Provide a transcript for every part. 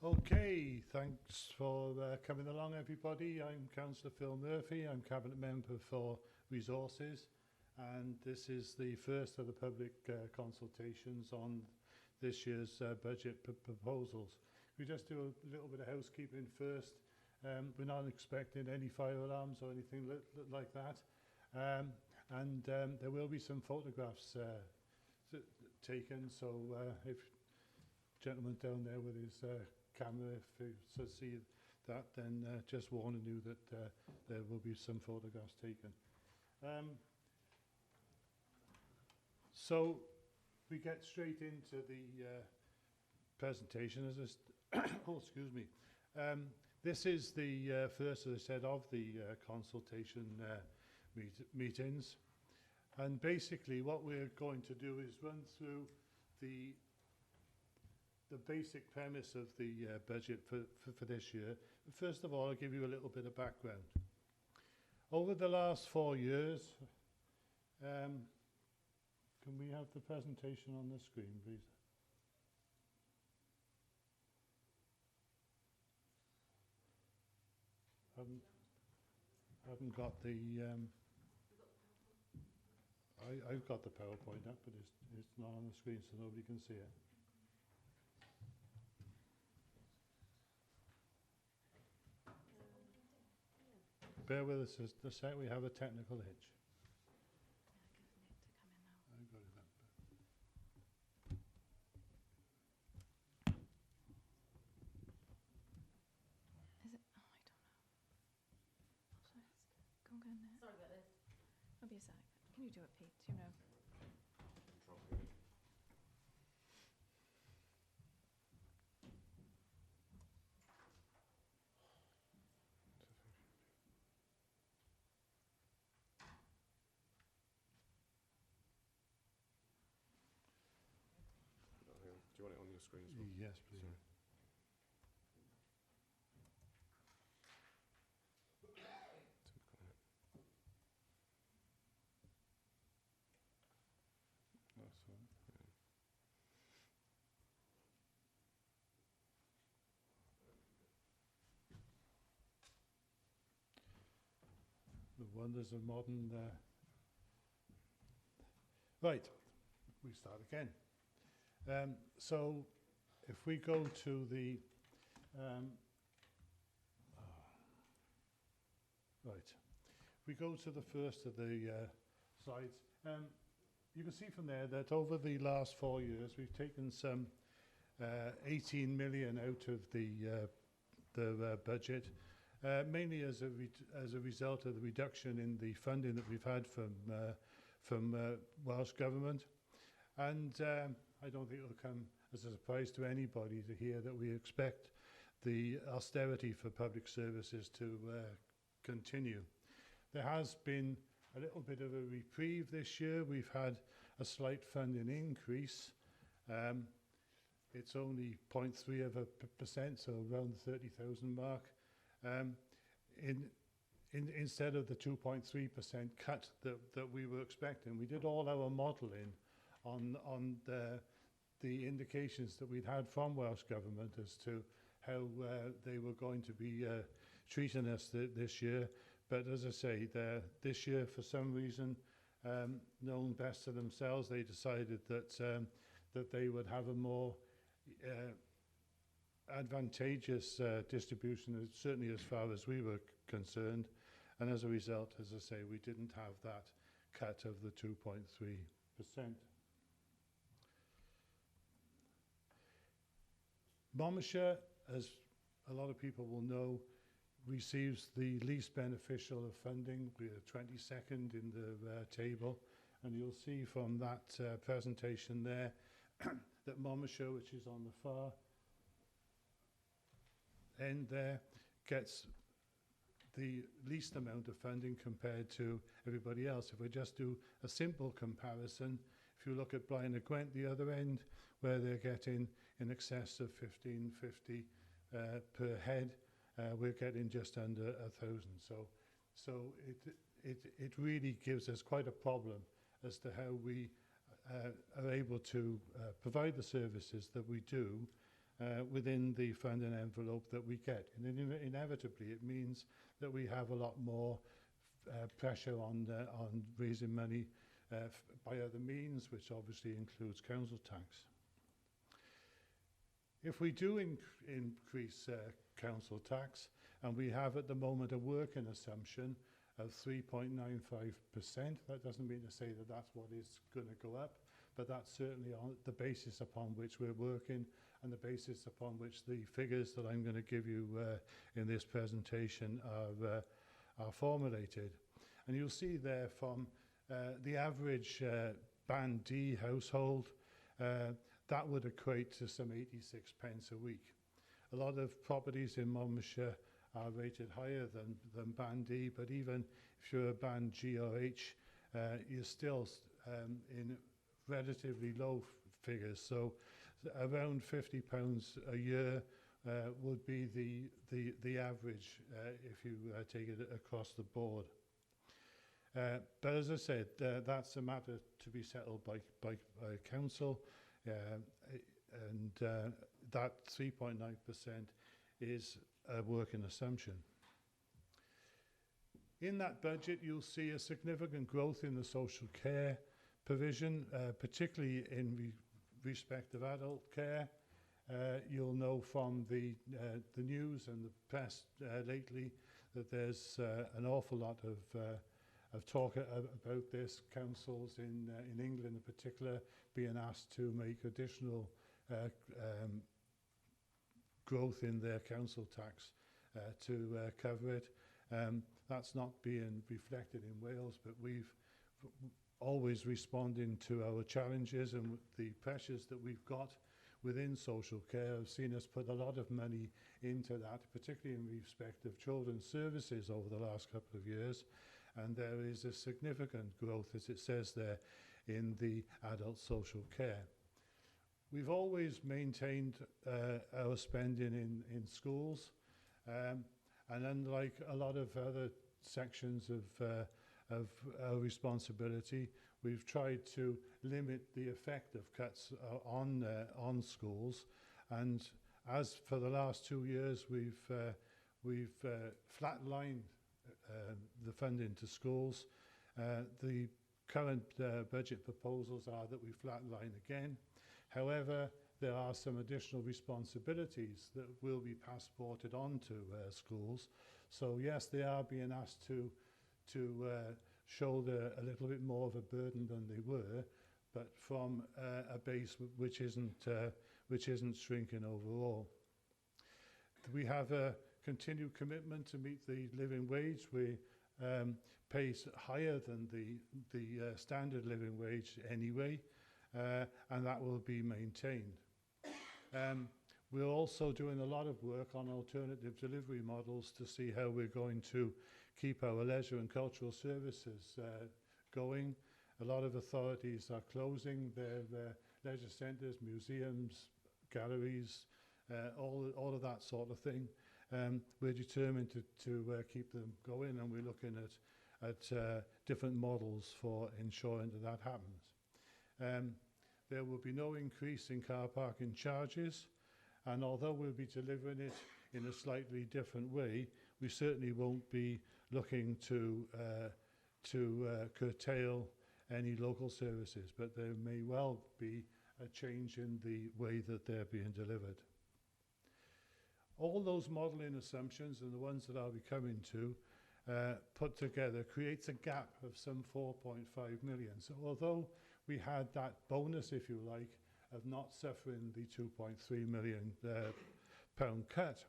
Okay, thanks for coming along, everybody. I'm Councillor Phil Murphy. I'm Cabinet Member for Resources, and this is the first of the public consultations on this year's budget proposals. We just do a little bit of housekeeping first. We're not expecting any fire alarms or anything like that, and there will be some photographs taken. So if gentleman down there with his camera, if you see that, then just warning you that there will be some photographs taken. So we get straight into the presentation. Oh, excuse me. This is the first, as I said, of the consultation meetings. And basically what we're going to do is run through the basic premise of the budget for this year. First of all, I'll give you a little bit of background. Over the last 4 years, can we have the presentation on the screen, please? Haven't got the I've got the PowerPoint up, but it's not on the screen, so nobody can see it. Bear with us a sec, we have a technical hitch. I've got it up. Is it? Oh, I don't know. Go and get it. Sorry about this. I'll be a sec. Can you do it, Pete? Do you know? Do you want it on your screen as well? Yes, please. Sorry. That's all right. The wonders of modern. Right, we start again. So, if we go to the right, if we go to the first of the slides, you can see from there that over the last 4 years we've taken some 18 million out of the budget, mainly as a result of the reduction in the funding that we've had from Welsh Government. And I don't think it will come as a surprise to anybody to hear that we expect the austerity for public services to continue. There has been a little bit of a reprieve this year. We've had a slight funding increase. It's only 0.3%, so around the 30,000 mark. Instead of the 2.3% cut that we were expecting. We did all our modelling on the indications that we'd had from Welsh Government as to how they were going to be treating us this year. But as I say, this year, for some reason, known best to themselves, they decided that they would have a more advantageous distribution, certainly as far as we were concerned. And as a result, as I say, we didn't have that cut of the 2.3%. Monmouthshire, as a lot of people will know, receives the least beneficial of funding. We're 22nd in the table, and you'll see from that presentation there that Monmouthshire, which is on the far end there, gets the least amount of funding compared to everybody else. If we just do a simple comparison, if you look at Blaenau Gwent, the other end, where they're getting in excess of 1550 per head, we're getting just under 1,000. So it really gives us quite a problem as to how we are able to provide the services that we do within the funding envelope that we get. And inevitably, it means that we have a lot more pressure on raising money by other means, which obviously includes council tax. If we do increase council tax, and we have at the moment a working assumption of 3.95%, that doesn't mean to say that that's what is going to go up, but that's certainly on the basis upon which we're working and the basis upon which the figures that I'm going to give you in this presentation are formulated. And you'll see there from the average Band D household, that would equate to some 86 pence a week. A lot of properties in Monmouthshire are rated higher than Band D, but even if you're a Band G or H, you're still in relatively low figures. So around £50 a year would be the average if you take it across the board. But as I said, that's a matter to be settled by council, and that 3.9% is a working assumption. In that budget, you'll see a significant growth in the social care provision, particularly in respect of adult care. You'll know from the news and the press lately that there's an awful lot of talk about this. Councils in England in particular being asked to make additional growth in their council tax to cover it. That's not being reflected in Wales, but we've always responding to our challenges and the pressures that we've got within social care have seen us put a lot of money into that, particularly in respect of children's services over the last couple of years. And there is a significant growth, as it says there, in the adult social care. We've always maintained our spending in schools, and unlike a lot of other sections of our responsibility, we've tried to limit the effect of cuts on schools. And as for the last 2 years, we've flatlined the funding to schools. The current budget proposals are that we flatline again. However, there are some additional responsibilities that will be passported onto schools. So yes, they are being asked to shoulder a little bit more of a burden than they were, but from a base which isn't shrinking overall. We have a continued commitment to meet the living wage. We pay higher than the standard living wage anyway, and that will be maintained. We're also doing a lot of work on alternative delivery models to see how we're going to keep our leisure and cultural services going. A lot of authorities are closing their leisure centres, museums, galleries, all of that sort of thing. We're determined to keep them going, and we're looking at different models for ensuring that happens. There will be no increase in car parking charges, and although we'll be delivering it in a slightly different way, we certainly won't be looking to curtail any local services, but there may well be a change in the way that they're being delivered. All those modelling assumptions and the ones that I'll be coming to put together creates a gap of some 4.5 million. So although we had that bonus, if you like, of not suffering the 2.3 million pound cut,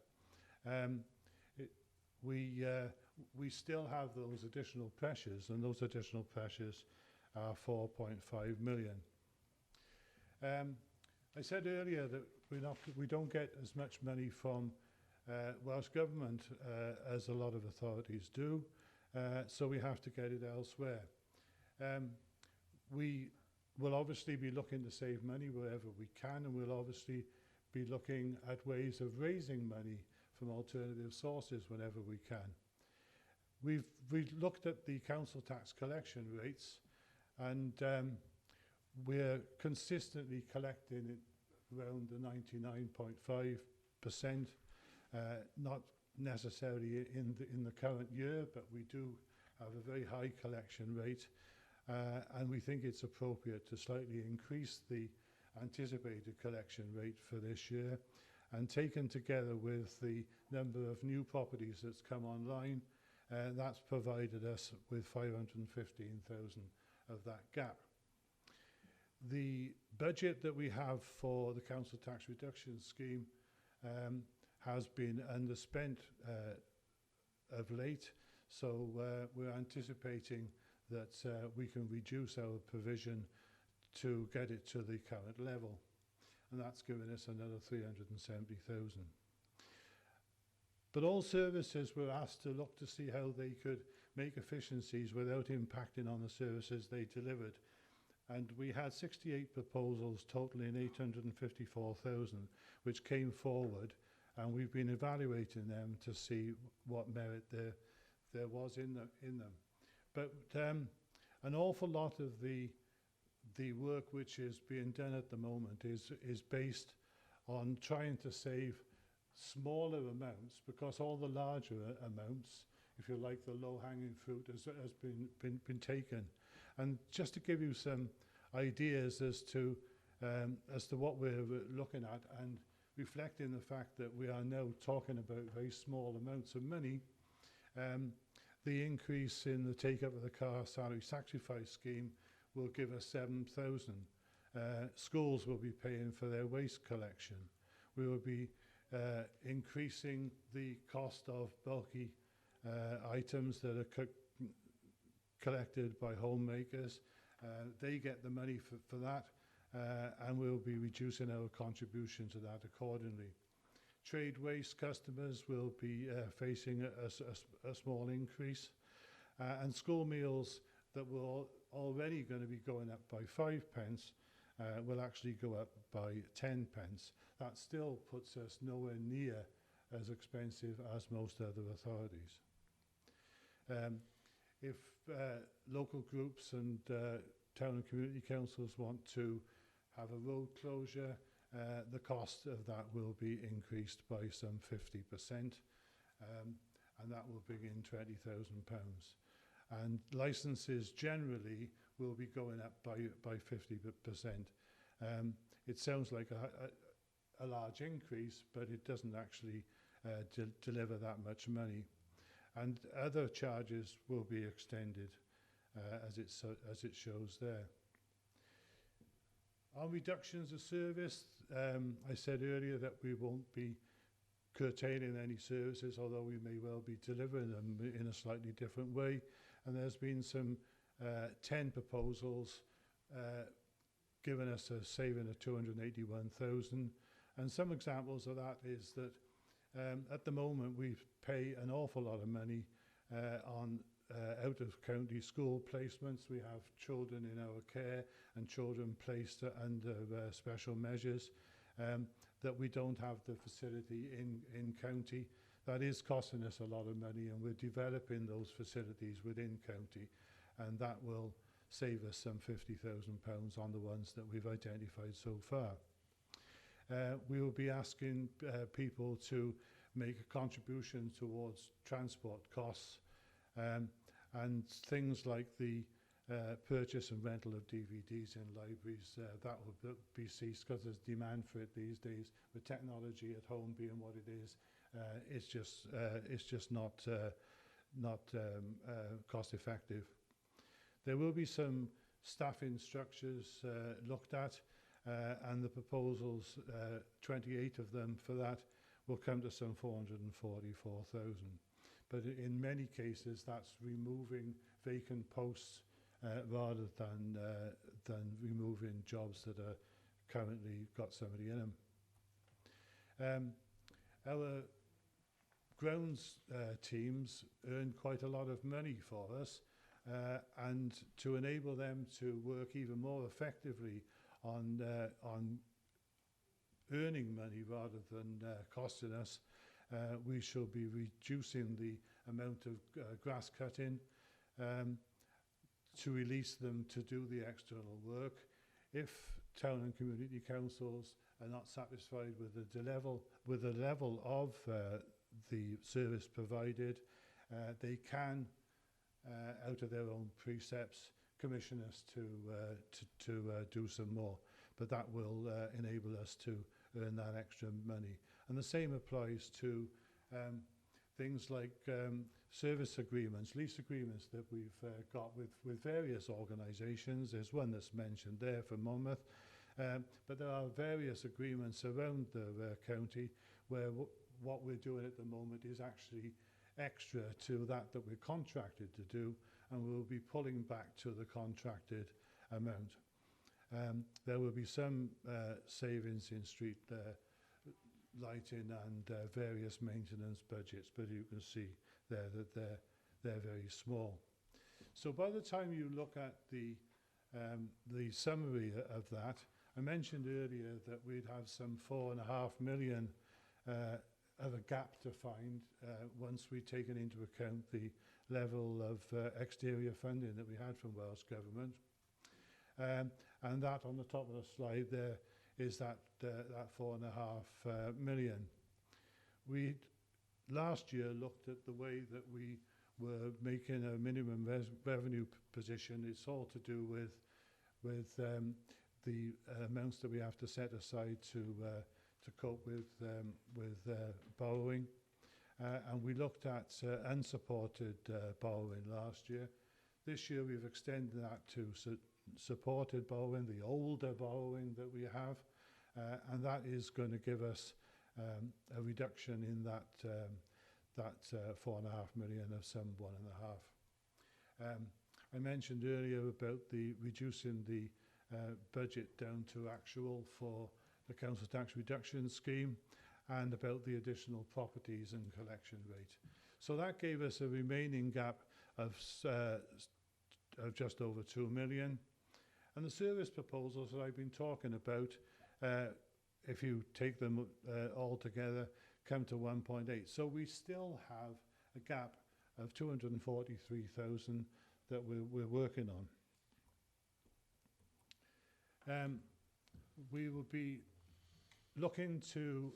we still have those additional pressures, and those additional pressures are 4.5 million. I said earlier that we don't get as much money from Welsh Government as a lot of authorities do, so we have to get it elsewhere. We will obviously be looking to save money wherever we can, and we'll obviously be looking at ways of raising money from alternative sources whenever we can. We've looked at the council tax collection rates, and we're consistently collecting it around the 99.5%, not necessarily in the current year, but we do have a very high collection rate, and we think it's appropriate to slightly increase the anticipated collection rate for this year, and taken together with the number of new properties that's come online, that's provided us with 515,000 of that gap. The budget that we have for the council tax reduction scheme has been underspent of late, so we're anticipating that we can reduce our provision to get it to the current level, and that's given us another 370,000. But all services were asked to look to see how they could make efficiencies without impacting on the services they delivered. And we had 68 proposals totaling 854,000, which came forward, and we've been evaluating them to see what merit there was in them. But an awful lot of the work which is being done at the moment is based on trying to save smaller amounts, because all the larger amounts, if you like, the low-hanging fruit has been taken. And just to give you some ideas as to what we're looking at, and reflecting the fact that we are now talking about very small amounts of money, the increase in the take-up of the car salary sacrifice scheme will give us 7,000. Schools will be paying for their waste collection. We will be increasing the cost of bulky items that are collected by homemakers. They get the money for that, and we'll be reducing our contribution to that accordingly. Trade waste customers will be facing a small increase, and school meals that were already going to be going up by 5 pence will actually go up by 10 pence. That still puts us nowhere near as expensive as most other authorities. If local groups and town and community councils want to have a road closure, the cost of that will be increased by some 50%, and that will bring in £20,000. And licences generally will be going up by 50%. It sounds like a large increase, but it doesn't actually deliver that much money. And other charges will be extended as it shows there. On reductions of service, I said earlier that we won't be curtailing any services, although we may well be delivering them in a slightly different way. And there's been some 10 proposals giving us a saving of 281,000. And some examples of that is that at the moment we pay an awful lot of money on out-of-county school placements. We have children in our care and children placed under special measures that we don't have the facility in county. That is costing us a lot of money, and we're developing those facilities within county, and that will save us some £50,000 on the ones that we've identified so far. We will be asking people to make a contribution towards transport costs, and things like the purchase and rental of DVDs in libraries, that will be ceased because there's demand for it these days. With technology at home being what it is, it's just not cost effective. There will be some staffing structures looked at, and the proposals, 28 of them for that, will come to some 444,000. But in many cases, that's removing vacant posts rather than removing jobs that are currently got somebody in them. Our grounds teams earn quite a lot of money for us, and to enable them to work even more effectively on earning money rather than costing us, we shall be reducing the amount of grass cutting to release them to do the external work. If town and community councils are not satisfied with the level of the service provided, they can, out of their own precepts, commission us to do some more. But that will enable us to earn that extra money. And the same applies to things like service agreements, lease agreements that we've got with various organisations. There's one that's mentioned there for Monmouth, but there are various agreements around the county where what we're doing at the moment is actually extra to that we're contracted to do, and we'll be pulling back to the contracted amount. There will be some savings in street lighting and various maintenance budgets, but you can see there that they're very small. So by the time you look at the summary of that, I mentioned earlier that we'd have some 4.5 million of a gap to find once we'd taken into account the level of exterior funding that we had from Welsh Government. And that on the top of the slide there is that 4.5 million. We last year looked at the way that we were making a minimum revenue position. It's all to do with the amounts that we have to set aside to cope with borrowing. And we looked at unsupported borrowing last year. This year we've extended that to supported borrowing, the older borrowing that we have, and that is going to give us a reduction in that 4.5 million of some 1.5. I mentioned earlier about the reducing the budget down to actual for the council tax reduction scheme, and about the additional properties and collection rate. So that gave us a remaining gap of just over 2 million. And the service proposals that I've been talking about, if you take them all together, come to 1.8. So we still have a gap of 243,000 that we're working on. We will be looking to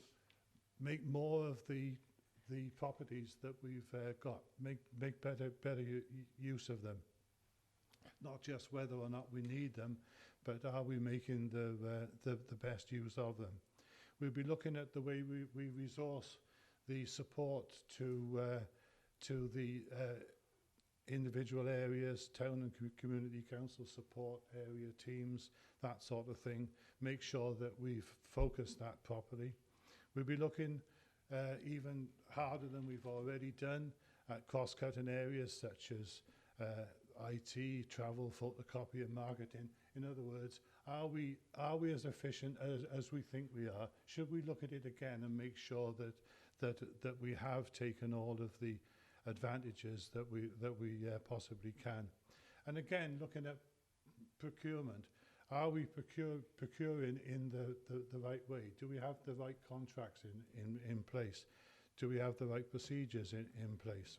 make more of the properties that we've got, make better use of them. Not just whether or not we need them, but are we making the best use of them. We'll be looking at the way we resource the support to the individual areas, town and community council support area teams, that sort of thing. Make sure that we've focused that properly. We'll be looking even harder than we've already done at cross-cutting areas such as IT, travel, photocopy and marketing. In other words, are we as efficient as we think we are? Should we look at it again and make sure that we have taken all of the advantages that we possibly can? And again, looking at procurement, are we procuring in the right way? Do we have the right contracts in place? Do we have the right procedures in place?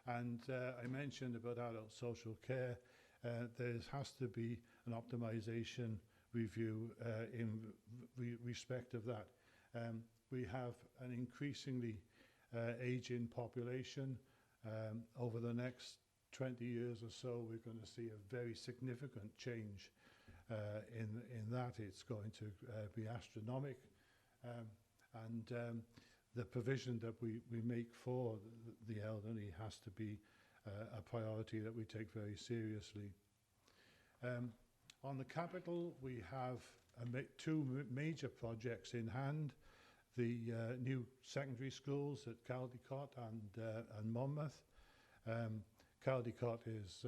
And I mentioned about adult social care. There has to be an optimization review in respect of that. We have an increasingly aging population. Over the next 20 years or so, we're going to see a very significant change in that. It's going to be astronomical. And the provision that we make for the elderly has to be a priority that we take very seriously. On the capital, we have two major projects in hand. The new secondary schools at Caldicot and Monmouth. Caldicot is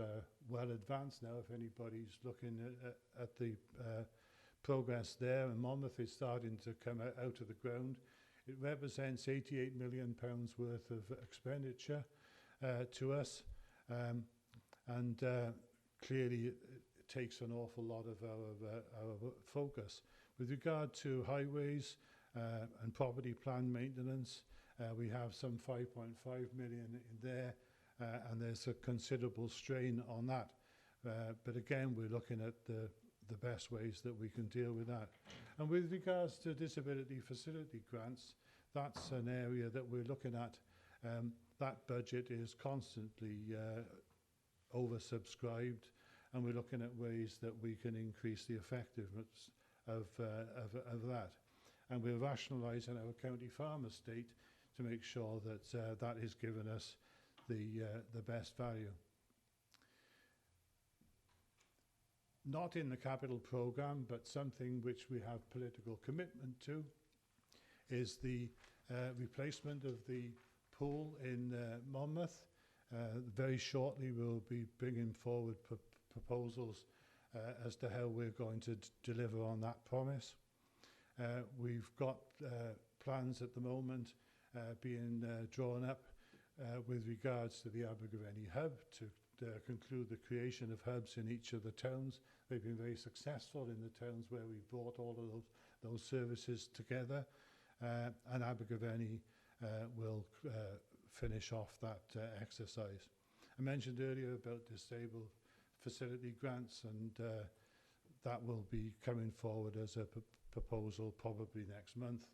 well advanced now, if anybody's looking at the progress there, and Monmouth is starting to come out of the ground. It represents £88 million worth of expenditure to us, and clearly it takes an awful lot of our focus. With regard to highways and property plan maintenance, we have some 5.5 million in there, and there's a considerable strain on that. But again, we're looking at the best ways that we can deal with that. And with regards to disability facility grants, that's an area that we're looking at. That budget is constantly oversubscribed, and we're looking at ways that we can increase the effectiveness of that. And we're rationalising our county farm estate to make sure that that is giving us the best value. Not in the capital programme, but something which we have political commitment to, is the replacement of the pool in Monmouth. Very shortly we'll be bringing forward proposals as to how we're going to deliver on that promise. We've got plans at the moment being drawn up with regards to the Abergavenny hub to conclude the creation of hubs in each of the towns. They've been very successful in the towns where we brought all of those services together, and Abergavenny will finish off that exercise. I mentioned earlier about disabled facility grants, and that will be coming forward as a proposal probably next month.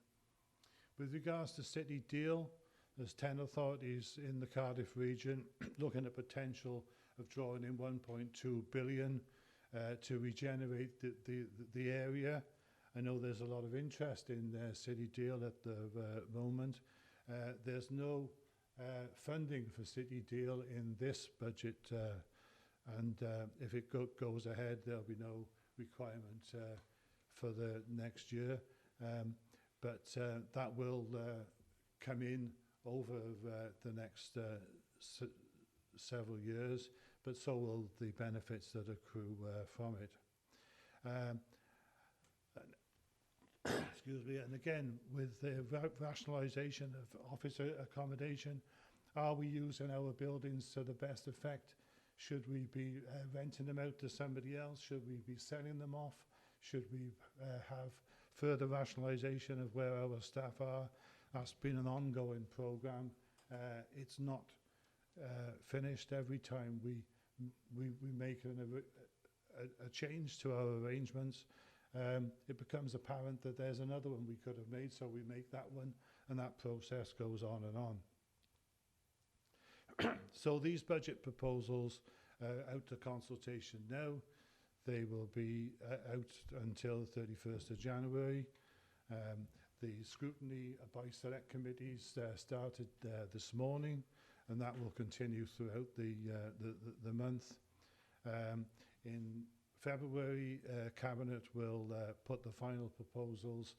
With regards to City Deal, there's 10 authorities in the Cardiff region looking at potential of drawing in 1.2 billion to regenerate the area. I know there's a lot of interest in City Deal at the moment. There's no funding for City Deal in this budget, and if it goes ahead, there'll be no requirement for the next year. But that will come in over the next several years, but so will the benefits that accrue from it. Excuse me, and again, with the rationalisation of office accommodation, are we using our buildings to the best effect? Should we be renting them out to somebody else? Should we be selling them off? Should we have further rationalisation of where our staff are? That's been an ongoing programme. It's not finished. Every time we make a change to our arrangements, it becomes apparent that there's another one we could have made, so we make that one, and that process goes on and on. So these budget proposals are out to consultation now. They will be out until the 31st of January. The scrutiny by select committees started this morning, and that will continue throughout the month. In February, Cabinet will put the final proposals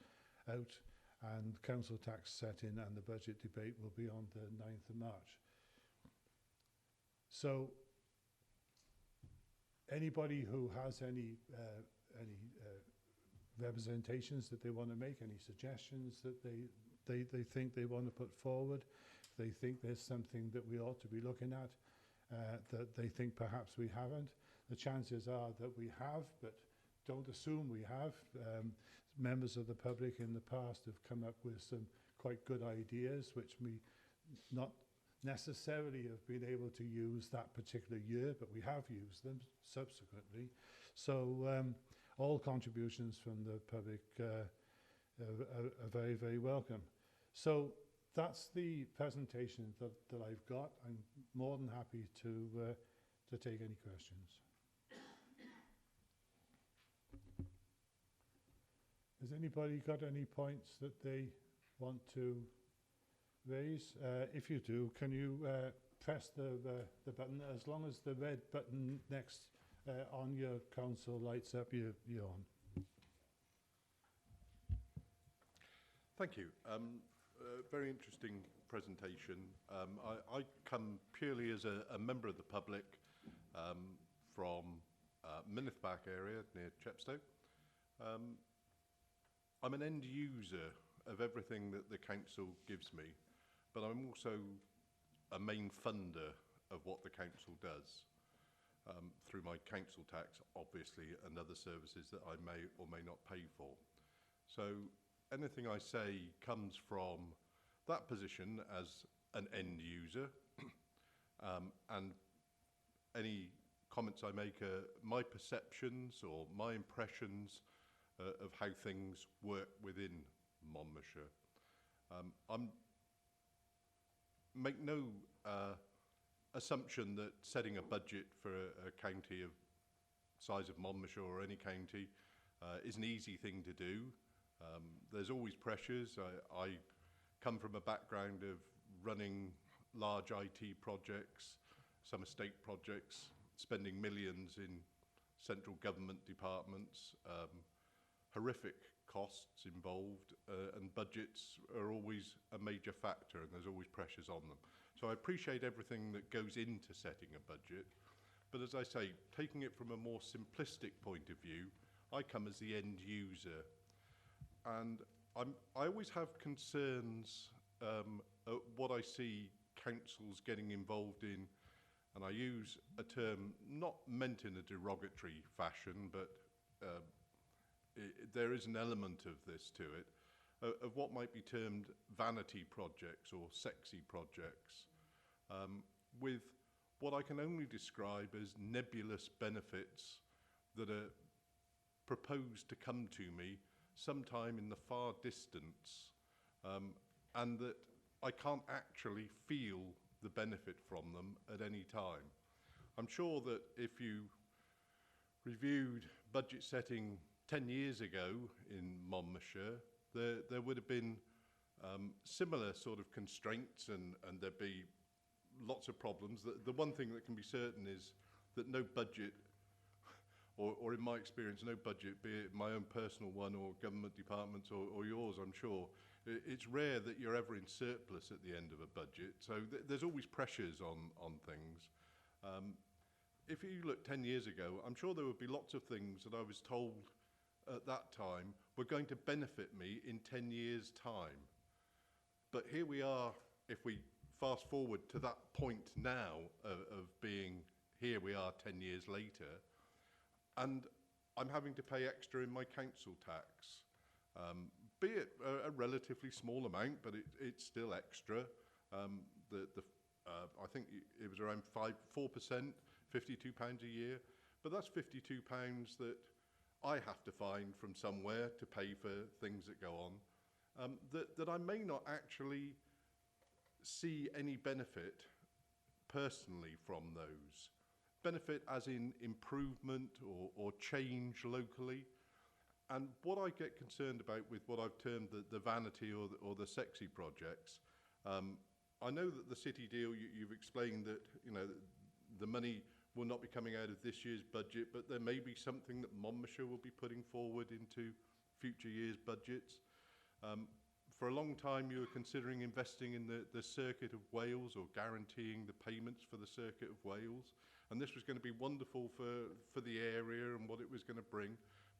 out, and council tax setting and the budget debate will be on the 9th of March. So anybody who has any representations that they want to make, any suggestions that they think they want to put forward, if they think there's something that we ought to be looking at that they think perhaps we haven't, the chances are that we have, but don't assume we have. Members of the public in the past have come up with some quite good ideas which we not necessarily have been able to use that particular year, but we have used them subsequently. So all contributions from the public are very, very welcome. So that's the presentation that I've got. I'm more than happy to take any questions. Has anybody got any points that they want to raise? If you do, can you press the button? As long as the red button next on your console lights up, you're on. Thank you. Very interesting presentation. I come purely as a member of the public from Minniffback area near Chepstow. I'm an end user of everything that the council gives me, but I'm also a main funder of what the council does through my council tax, obviously, and other services that I may or may not pay for. So anything I say comes from that position as an end user, and any comments I make are my perceptions or my impressions of how things work within Monmouthshire. I'm make no assumption that setting a budget for a county of size of Monmouthshire or any county is an easy thing to do. There's always pressures. I come from a background of running large IT projects, some estate projects, spending millions in central government departments, horrific costs involved, and budgets are always a major factor, and there's always pressures on them. So I appreciate everything that goes into setting a budget, but as I say, taking it from a more simplistic point of view, I come as the end user, and I always have concerns at what I see councils getting involved in, and I use a term not meant in a derogatory fashion, but there is an element of this to it, of what might be termed vanity projects or sexy projects, with what I can only describe as nebulous benefits that are proposed to come to me sometime in the far distance, and that I can't actually feel the benefit from them at any time. I'm sure that if you reviewed budget setting 10 years ago in Monmouthshire, there would have been similar sort of constraints, and there'd be lots of problems. The one thing that can be certain is that no budget, or in my experience, no budget, be it my own personal one or government departments or yours, I'm sure, it's rare that you're ever in surplus at the end of a budget. So there's always pressures on things. If you look 10 years ago, I'm sure there would be lots of things that I was told at that time were going to benefit me in 10 years' time. But here we are, if we fast forward to that point now of being, here we are 10 years later, and I'm having to pay extra in my council tax, be it a relatively small amount, but it's still extra. I think it was around 4%, £52 a year, but that's £52 that I have to find from somewhere to pay for things that go on, that I may not actually see any benefit personally from those. Benefit as in improvement or change locally. And what I get concerned about with what I've termed the vanity or the sexy projects, I know that the city deal, you've explained that, you know, the money will not be coming out of this year's budget, but there may be something that Monmouthshire will be putting forward into future years' budgets. For a long time, you were considering investing in the Circuit of Wales or guaranteeing the payments for the Circuit of Wales. And this was going to be wonderful for the area and what it was going to bring.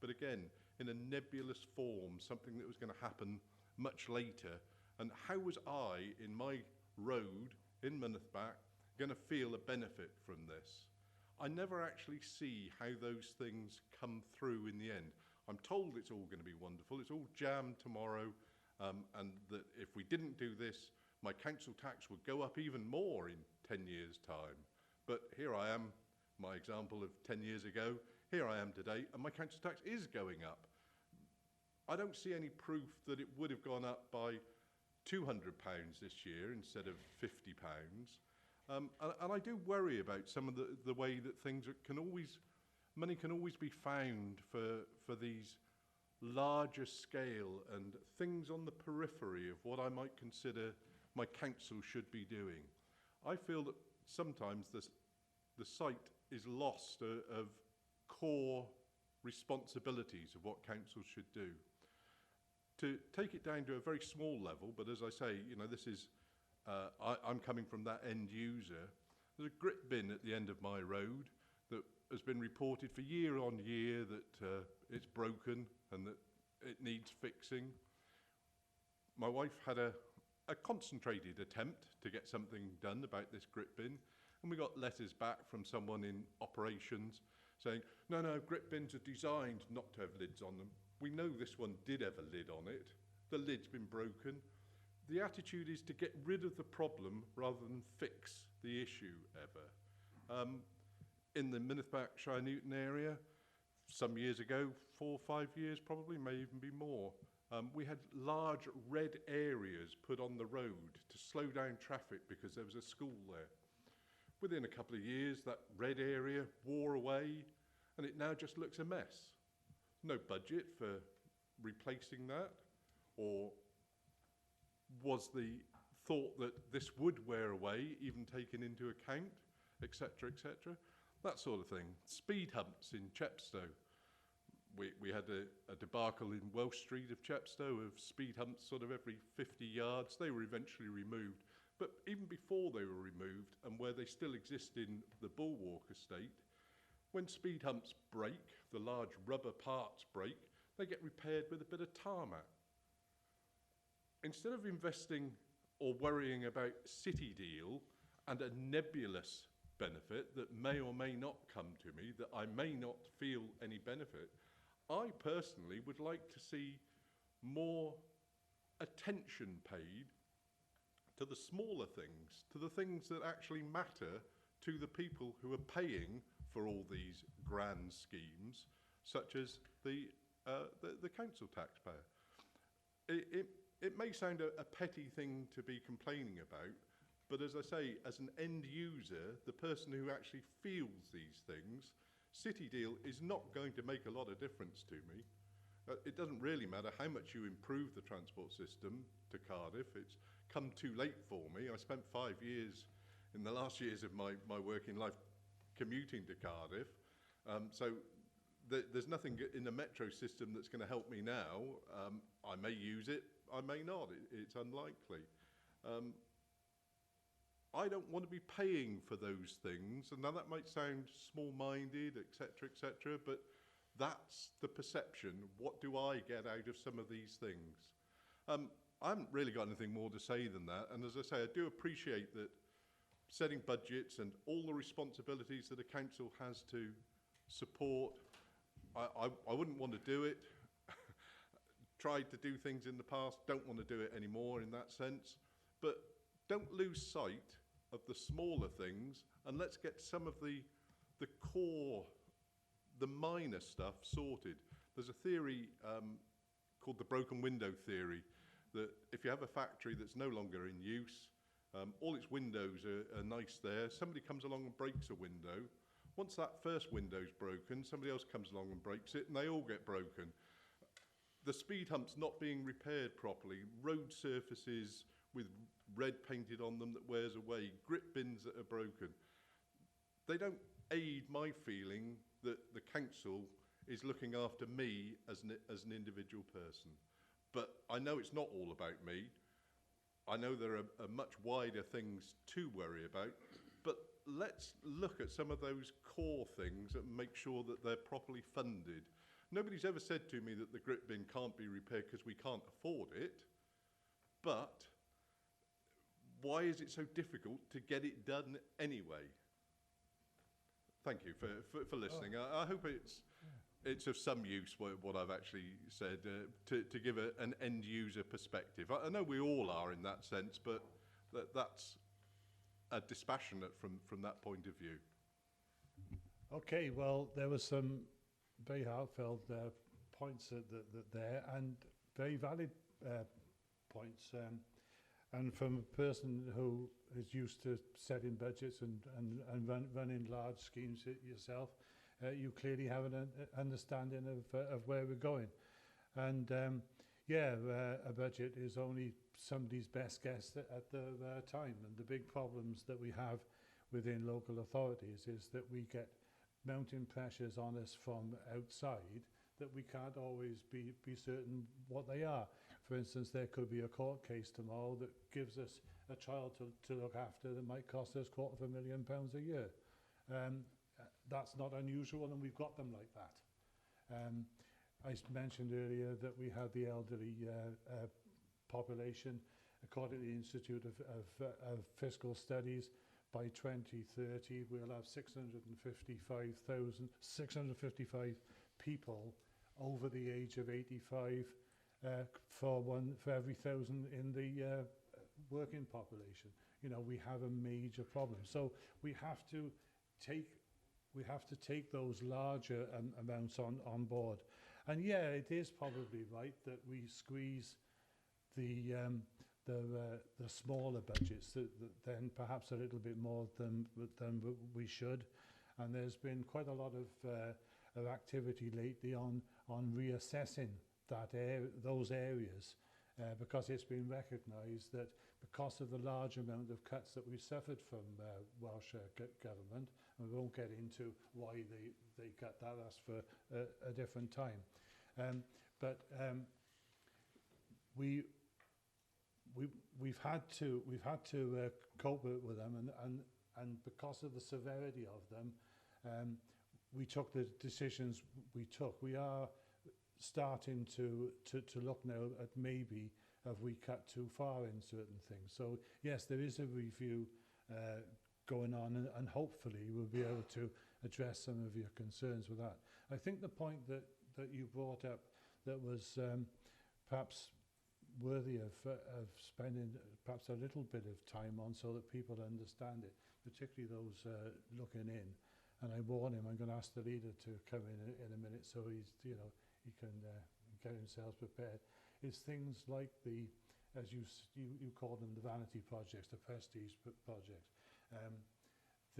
But again, in a nebulous form, something that was going to happen much later. And how was I, in my road in Mynethback, going to feel a benefit from this? I never actually see how those things come through in the end. I'm told it's all going to be wonderful. It's all jammed tomorrow. And that if we didn't do this, my council tax would go up even more in 10 years' time. But here I am, my example of 10 years ago, here I am today, and my council tax is going up. I don't see any proof that it would have gone up by £200 this year instead of £50. And I do worry about some of the way that things money can always be found for these larger scale and things on the periphery of what I might consider my council should be doing. I feel that sometimes the sight is lost of core responsibilities of what councils should do. To take it down to a very small level, but as I say, you know, this is, I'm coming from that end user. There's a grit bin at the end of my road that has been reported for year on year that it's broken and that it needs fixing. My wife had a concentrated attempt to get something done about this grit bin, and we got letters back from someone in operations saying, no, grit bins are designed not to have lids on them. We know this one did have a lid on it. The lid's been broken. The attitude is to get rid of the problem rather than fix the issue ever. in the Minnesbach, Shire Newton area, some years ago, 4 or 5 years probably, may even be more, we had large red areas put on the road to slow down traffic because there was a school there. Within a couple of years, that red area wore away, and it now just looks a mess. No budget for replacing that, or was the thought that this would wear away even taken into account, etc., etc., that sort of thing. Speed humps in Chepstow. We had a debacle in Welsh Street of Chepstow of speed humps sort of every 50 yards. They were eventually removed. But even before they were removed, and where they still exist in the Bulwark estate, when speed humps break, the large rubber parts break, they get repaired with a bit of tarmac. Instead of investing or worrying about City Deal and a nebulous benefit that may or may not come to me, that I may not feel any benefit, I personally would like to see more attention paid to the smaller things, to the things that actually matter to the people who are paying for all these grand schemes, such as the council taxpayer. It may sound a petty thing to be complaining about, but as I say, as an end user, the person who actually feels these things, City Deal is not going to make a lot of difference to me. It doesn't really matter how much you improve the transport system to Cardiff. It's come too late for me. I spent 5 years in the last years of my working life commuting to Cardiff. So there's nothing in the metro system that's going to help me now. I may use it, I may not. It's unlikely. I don't want to be paying for those things. And now that might sound small-minded, etc., but that's the perception. What do I get out of some of these things? I haven't really got anything more to say than that. And as I say, I do appreciate that setting budgets and all the responsibilities that a council has to support, I wouldn't want to do it. Tried to do things in the past, don't want to do it anymore in that sense. But don't lose sight of the smaller things, and let's get some of the core, the minor stuff sorted. There's a theory called the broken window theory, that if you have a factory that's no longer in use, all its windows are nice there, somebody comes along and breaks a window. Once that first window's broken, somebody else comes along and breaks it, and they all get broken. The speed humps not being repaired properly, road surfaces with red painted on them that wears away, grip bins that are broken. They don't aid my feeling that the council is looking after me as an individual person. But I know it's not all about me. I know there are much wider things to worry about, but let's look at some of those core things and make sure that they're properly funded. Nobody's ever said to me that the grip bin can't be repaired because we can't afford it, but why is it so difficult to get it done anyway? Thank you for listening. I hope it's of some use what I've actually said to give an end user perspective. I know we all are in that sense, but that's dispassionate from that point of view. Okay, well, there was some very heartfelt points there, and very valid points. And from a person who is used to setting budgets and running large schemes yourself, you clearly have an understanding of where we're going. And a budget is only somebody's best guess at the time. And the big problems that we have within local authorities is that we get mounting pressures on us from outside that we can't always be certain what they are. For instance, there could be a court case tomorrow that gives us a child to look after that might cost us £250,000 a year. That's not unusual, and we've got them like that. I mentioned earlier that we have the elderly population. According to the Institute of Fiscal Studies, by 2030, we'll have 655 people over the age of 85 for every 1,000 in the working population. You know, we have a major problem. So we have to take we have to take those larger amounts on board. And yeah, it is probably right that we squeeze the smaller budgets then perhaps a little bit more than we should. And there's been quite a lot of activity lately on reassessing those areas because it's been recognised that because of the large amount of cuts that we've suffered from Welsh government, and we won't get into why they cut that, that's for a different time. But we've had to cope with them, and because of the severity of them, we took the decisions we took. We are starting to look now at maybe have we cut too far in certain things. So yes, there is a review going on, and hopefully we'll be able to address some of your concerns with that. I think the point that you brought up that was perhaps worthy of spending perhaps a little bit of time on so that people understand it, particularly those looking in. And I warn him, I'm going to ask the leader to come in a minute so he can get himself prepared. It's things like as you call them, the vanity projects, the prestige projects.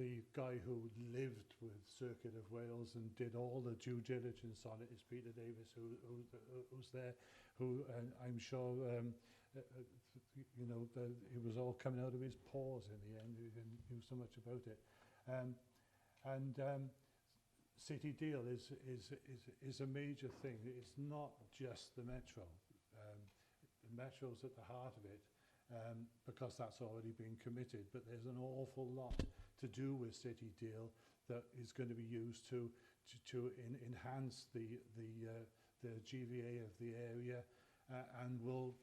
The guy who lived with Circuit of Wales and did all the due diligence on it is Peter Davis, who's there, who I'm sure, it was all coming out of his pores in the end. He didn't know so much about it. City Deal is a major thing. It's not just the Metro. The Metro's at the heart of it because that's already been committed, but there's an awful lot to do with City Deal that is going to be used to enhance the GVA of the area and will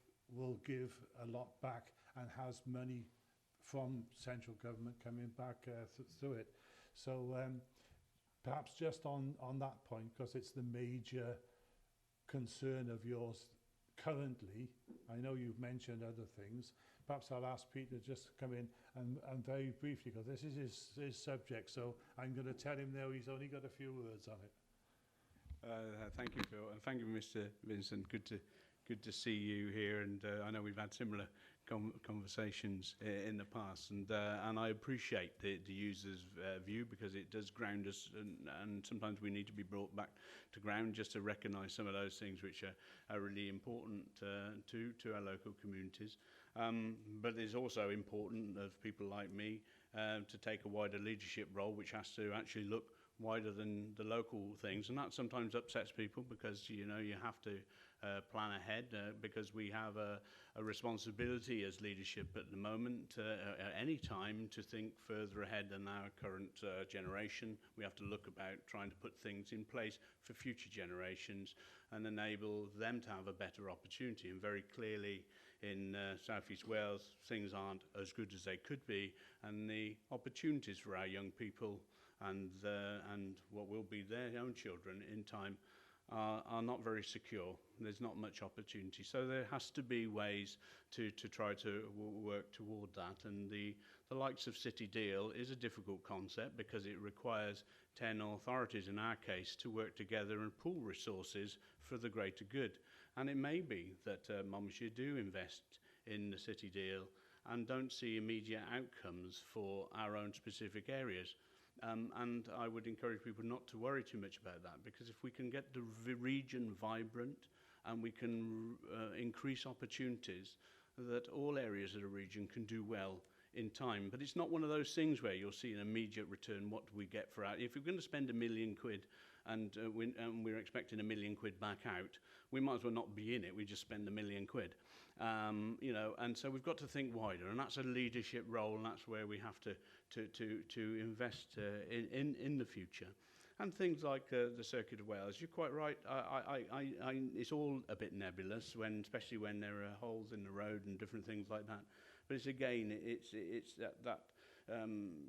give a lot back and has money from central government coming back through it. So perhaps just on that point, because it's the major concern of yours currently, I know you've mentioned other things, perhaps I'll ask Peter just to come in and very briefly, because this is his subject, so I'm going to tell him now he's only got a few words on it. Thank you, Phil, and thank you, Mr. Vincent. Good to see you here, and I know we've had similar conversations in the past, and I appreciate the user's view because it does ground us, and sometimes we need to be brought back to ground just to recognise some of those things which are really important to our local communities. But it's also important of people like me to take a wider leadership role, which has to actually look wider than the local things, and that sometimes upsets people because you have to plan ahead because we have a responsibility as leadership at the moment at any time to think further ahead than our current generation. We have to look about trying to put things in place for future generations and enable them to have a better opportunity. And very clearly in South East Wales things aren't as good as they could be, and the opportunities for our young people and what will be their own children in time are not very secure. There's not much opportunity. So there has to be ways to try to work toward that. And the likes of City Deal is a difficult concept because it requires 10 authorities in our case to work together and pool resources for the greater good. And it may be that Monmouthshire do invest in the City Deal and don't see immediate outcomes for our own specific areas. And I would encourage people not to worry too much about that, because if we can get the region vibrant and we can increase opportunities, that all areas of the region can do well in time. But it's not one of those things where you'll see an immediate return. What do we get for our... If you're going to spend £1 million and we're expecting £1 million back out, we might as well not be in it. We just spend £1 million. And so we've got to think wider, and that's a leadership role, and that's where we have to invest in the future. And things like the Circuit of Wales, you're quite right. It's all a bit nebulous, especially when there are holes in the road and different things like that. But it's that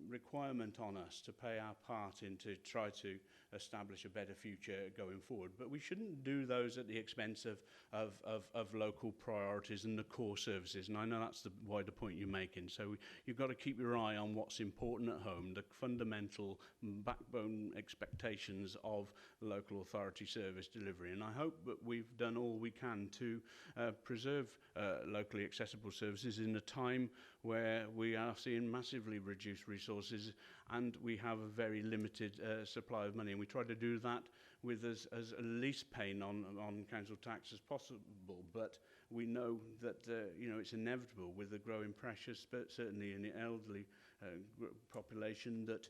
requirement on us to play our part in to try to establish a better future going forward. But we shouldn't do those at the expense of local priorities and the core services. And I know that's the wider point you're making. So you've got to keep your eye on what's important at home, the fundamental backbone expectations of local authority service delivery. And I hope that we've done all we can to preserve locally accessible services in a time where we are seeing massively reduced resources and we have a very limited supply of money. And we try to do that with as least pain on council tax as possible. But we know that you know, it's inevitable with the growing pressures, but certainly in the elderly population, that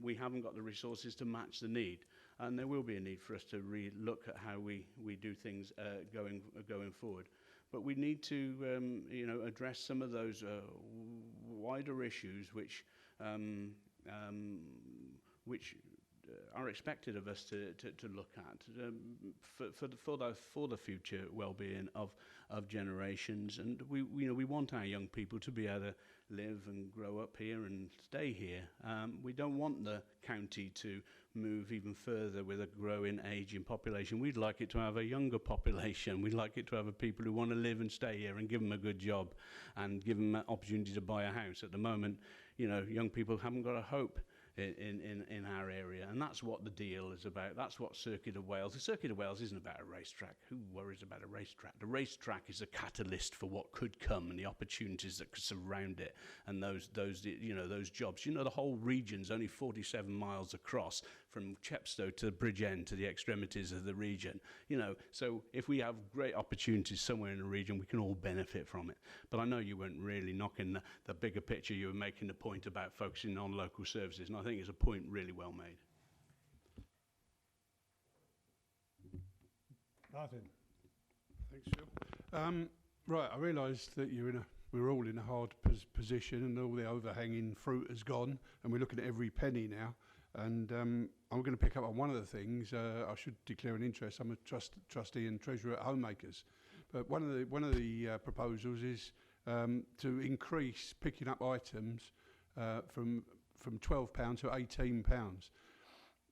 we haven't got the resources to match the need. And there will be a need for us to re-look at how we do things going forward. But we need to you know, address some of those wider issues which are expected of us to look at for the future well-being of generations. And we want our young people to be able to live and grow up here and stay here. We don't want the county to move even further with a growing ageing population. We'd like it to have a younger population. We'd like it to have people who want to live and stay here and give them a good job and give them an opportunity to buy a house. At the moment, you know, young people haven't got a hope in our area, and that's what the deal is about. That's what Circuit of Wales. The Circuit of Wales isn't about a racetrack. Who worries about a racetrack? The racetrack is a catalyst for what could come and the opportunities that could surround it, and those you know, those jobs. You know, the whole region's only 47 miles across, from Chepstow to Bridgend to the extremities of the region. You know, so if we have great opportunities somewhere in the region, we can all benefit from it. But I know you weren't really knocking the bigger picture. You were making the point about focusing on local services, and I think it's a point really well made. Martin. Thanks, Phil. Right, I realise that we're all in a hard position, and all the overhanging fruit has gone, and we're looking at every penny now. And I'm going to pick up on one of the things. I should declare an interest. I'm a trustee and treasurer at Homemakers, but one of the proposals is to increase picking up items from £12 to £18.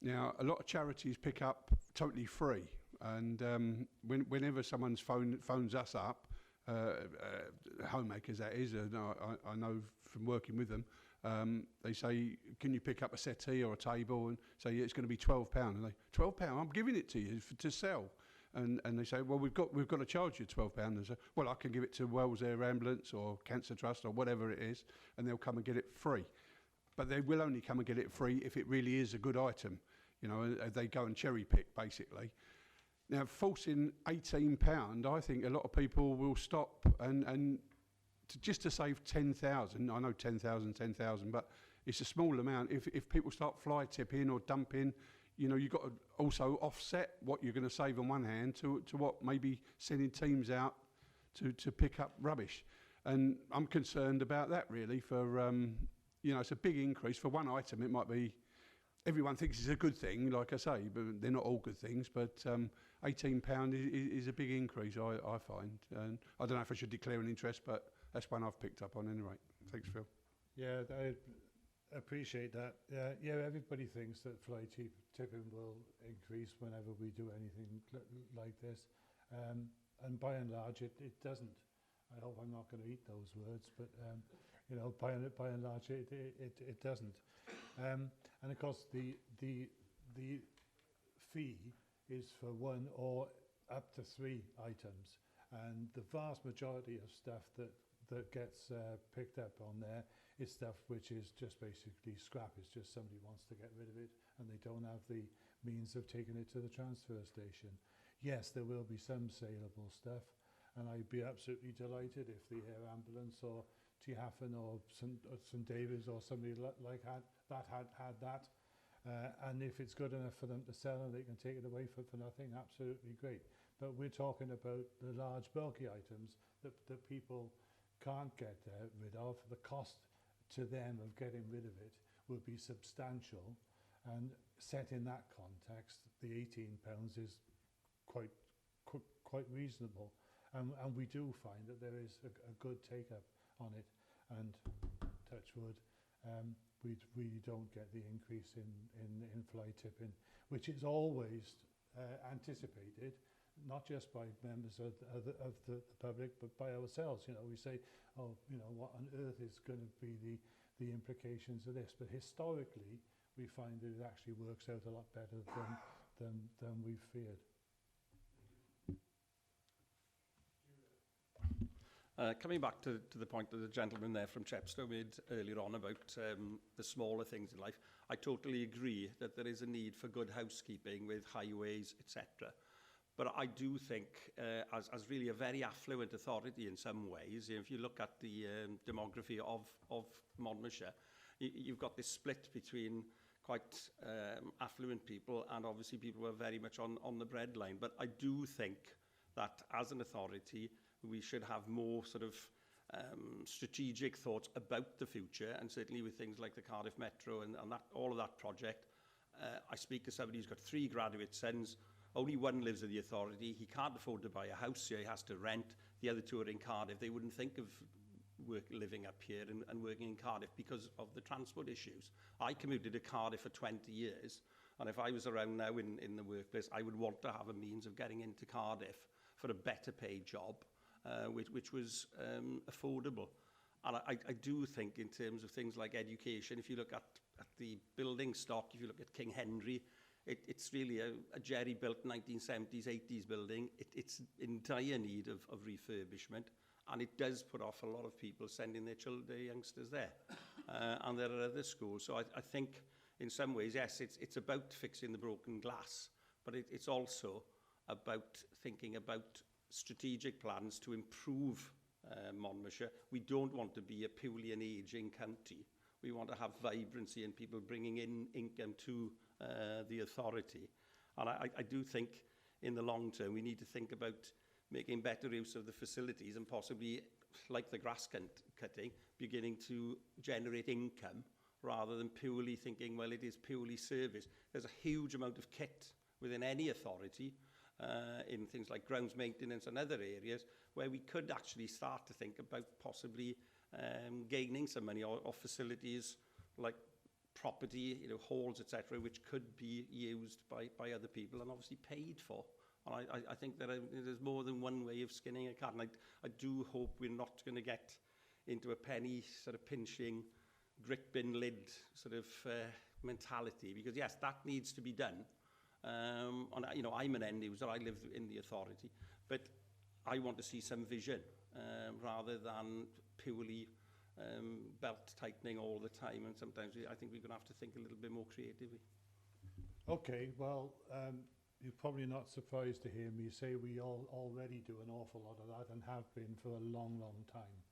Now, a lot of charities pick up totally free, and whenever someone's phones us up, Homemakers that is, I know from working with them, they say, can you pick up a settee or a table, and say, yeah, it's going to be £12. And they, £12? I'm giving it to you to sell. And they say, well, we've got to charge you £12. And they say, well, I can give it to Wells Air Ambulance or Cancer Trust or whatever it is, and they'll come and get it free. But they will only come and get it free if it really is a good item. You know, they go and cherry pick, basically. Now, forcing £18, I think a lot of people will stop and just to save 10,000. I know 10,000, but it's a small amount. If people start fly tipping or dumping, you know, you've got to also offset what you're going to save on one hand to what maybe sending teams out to pick up rubbish. And I'm concerned about that, really, for, you know, it's a big increase. For one item, it might be, everyone thinks it's a good thing, like I say, but they're not all good things. But £18 is a big increase, I find. And I don't know if I should declare an interest, but that's one I've picked up on anyway. Thanks, Phil. Yeah, I appreciate that. Yeah, everybody thinks that fly tipping will increase whenever we do anything like this. And by and large, it doesn't. I hope I'm not going to eat those words, but you know, by and large, it doesn't. And of course, the fee is for one or up to 3 items, and the vast majority of stuff that gets picked up on there is stuff which is just basically scrap. It's just somebody wants to get rid of it and they don't have the means of taking it to the transfer station. Yes, there will be some saleable stuff, and I'd be absolutely delighted if the Air Ambulance or Tiafen or St David's or somebody like that had that. And if it's good enough for them to sell and they can take it away for nothing, absolutely great. But we're talking about the large bulky items that people can't get rid of. The cost to them of getting rid of it will be substantial, and set in that context, the £18 is quite reasonable, and we do find that there is a good take up on it, and touch wood, we don't get the increase in fly tipping, which is always anticipated, not just by members of the public, but by ourselves. You know, we say, oh, you know, what on earth is going to be the implications of this? But historically, we find that it actually works out a lot better than we feared. Coming back to the point that the gentleman there from Chepstow made earlier on about the smaller things in life, I totally agree that there is a need for good housekeeping with highways, etc. But I do think, as really a very affluent authority in some ways, if you look at the demography of Monmouthshire, you've got this split between quite affluent people and obviously people who are very much on the breadline. But I do think that as an authority, we should have more sort of strategic thoughts about the future, and certainly with things like the Cardiff Metro and that, all of that project. I speak to somebody who's got 3 graduate sons. Only one lives at the authority. He can't afford to buy a house here. He has to rent. The other 2 are in Cardiff. They wouldn't think of living up here and working in Cardiff because of the transport issues. I commuted to Cardiff for 20 years, and if I was around now in the workplace, I would want to have a means of getting into Cardiff for a better paid job, which was affordable. And I do think in terms of things like education, if you look at the building stock, if you look at King Henry, it's really a jerry-built 1970s, 80s building. It's in dire need of refurbishment, and it does put off a lot of people sending their youngsters there. And there are other schools. So I think in some ways, yes, it's about fixing the broken glass, but it's also about thinking about strategic plans to improve Monmouthshire. We don't want to be a purely an ageing county. We want to have vibrancy and people bringing in income to the authority. And I do think in the long term, we need to think about making better use of the facilities and possibly, like the grass cutting, beginning to generate income rather than purely thinking, well, it is purely service. There's a huge amount of kit within any authority in things like grounds maintenance and other areas where we could actually start to think about possibly gaining some money or facilities like property, you know, halls, etc., which could be used by other people and obviously paid for. And I think that there's more than one way of skinning a cat, and I do hope we're not going to get into a penny sort of pinching, grit bin lid sort of mentality, because yes, that needs to be done. And you know, I'm an end user, I live in the authority, but I want to see some vision rather than purely belt tightening all the time. And sometimes I think we're going to have to think a little bit more creatively. Okay, well, you're probably not surprised to hear me say we already do an awful lot of that and have been for a long, long time.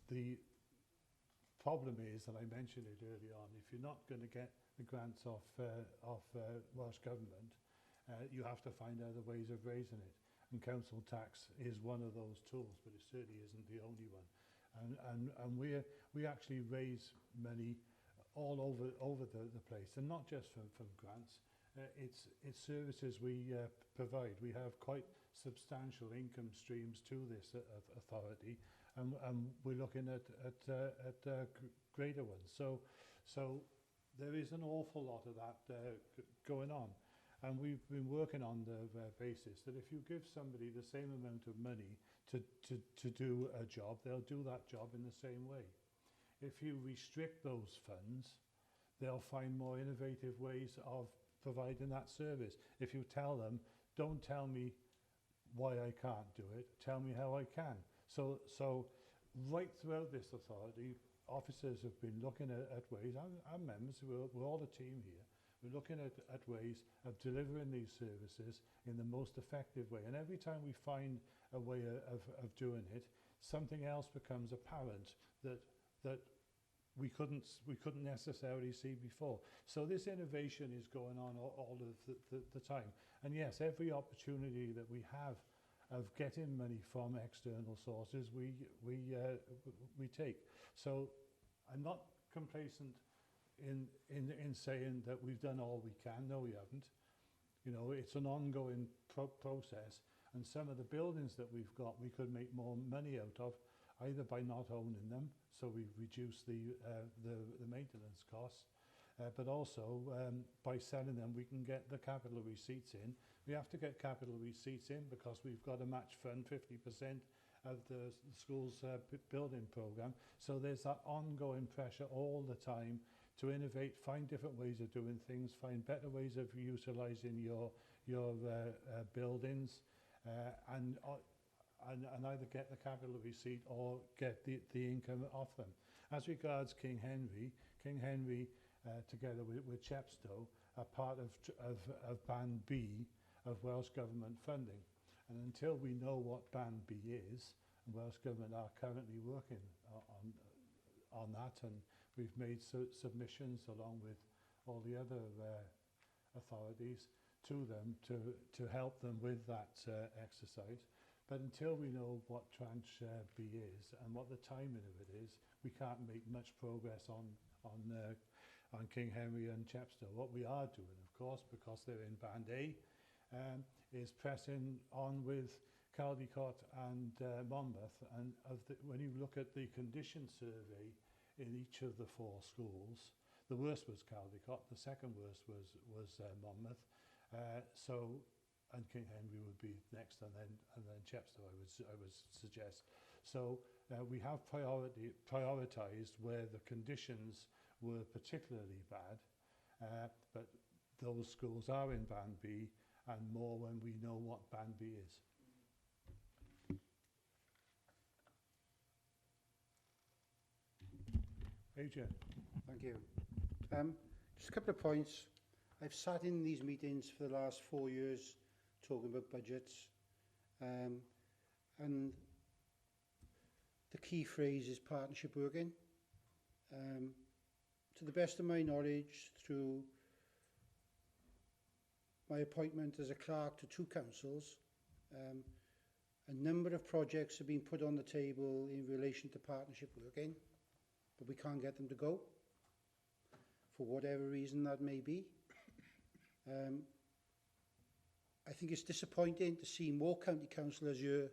The problem is, and I mentioned it early on, if you're not going to get the grants off Welsh Government, you have to find other ways of raising it. And council tax is one of those tools, but it certainly isn't the only one. And we actually raise money all over the place, and not just from grants. It's services we provide. We have quite substantial income streams to this authority, and we're looking at greater ones. So there is an awful lot of that going on. And we've been working on the basis that if you give somebody the same amount of money to do a job, they'll do that job in the same way. If you restrict those funds, they'll find more innovative ways of providing that service. If you tell them, don't tell me why I can't do it, tell me how I can. So right throughout this authority, officers have been looking at ways, our members, we're all a team here, we're looking at ways of delivering these services in the most effective way. And every time we find a way of doing it, something else becomes apparent that we couldn't necessarily see before. So this innovation is going on all of the time. And yes, every opportunity that we have of getting money from external sources, we take. So I'm not complacent in saying that we've done all we can. No, we haven't. You know, it's an ongoing process, and some of the buildings that we've got we could make more money out of. either by not owning them, so we reduce the maintenance costs, but also by selling them, we can get the capital receipts in. We have to get capital receipts in because we've got to match fund 50% of the school's building programme. So there's that ongoing pressure all the time to innovate, find different ways of doing things, find better ways of utilising your buildings, and either get the capital receipt or get the income off them. As regards King Henry together with Chepstow are part of Band B of Welsh Government funding. And until we know what Band B is, and Welsh Government are currently working on that, and we've made submissions along with all the other authorities to them to help them with that exercise. But until we know what tranche B is and what the timing of it is, we can't make much progress on King Henry and Chepstow. What we are doing, of course, because they're in Band A, is pressing on with Caldicot and Monmouth. And when you look at the condition survey in each of the 4 schools, the worst was Caldicot, the second worst was Monmouth. And King Henry would be next, and then Chepstow, I would suggest. So we have prioritised where the conditions were particularly bad, but those schools are in Band B, and more when we know what Band B is. Adrian. Thank you. Just a couple of points. I've sat in these meetings for the last 4 years talking about budgets, and the key phrase is partnership working. To the best of my knowledge, through my appointment as a clerk to 2 councils, a number of projects have been put on the table in relation to partnership working, but we can't get them to go, for whatever reason that may be. I think it's disappointing to see more county councillors here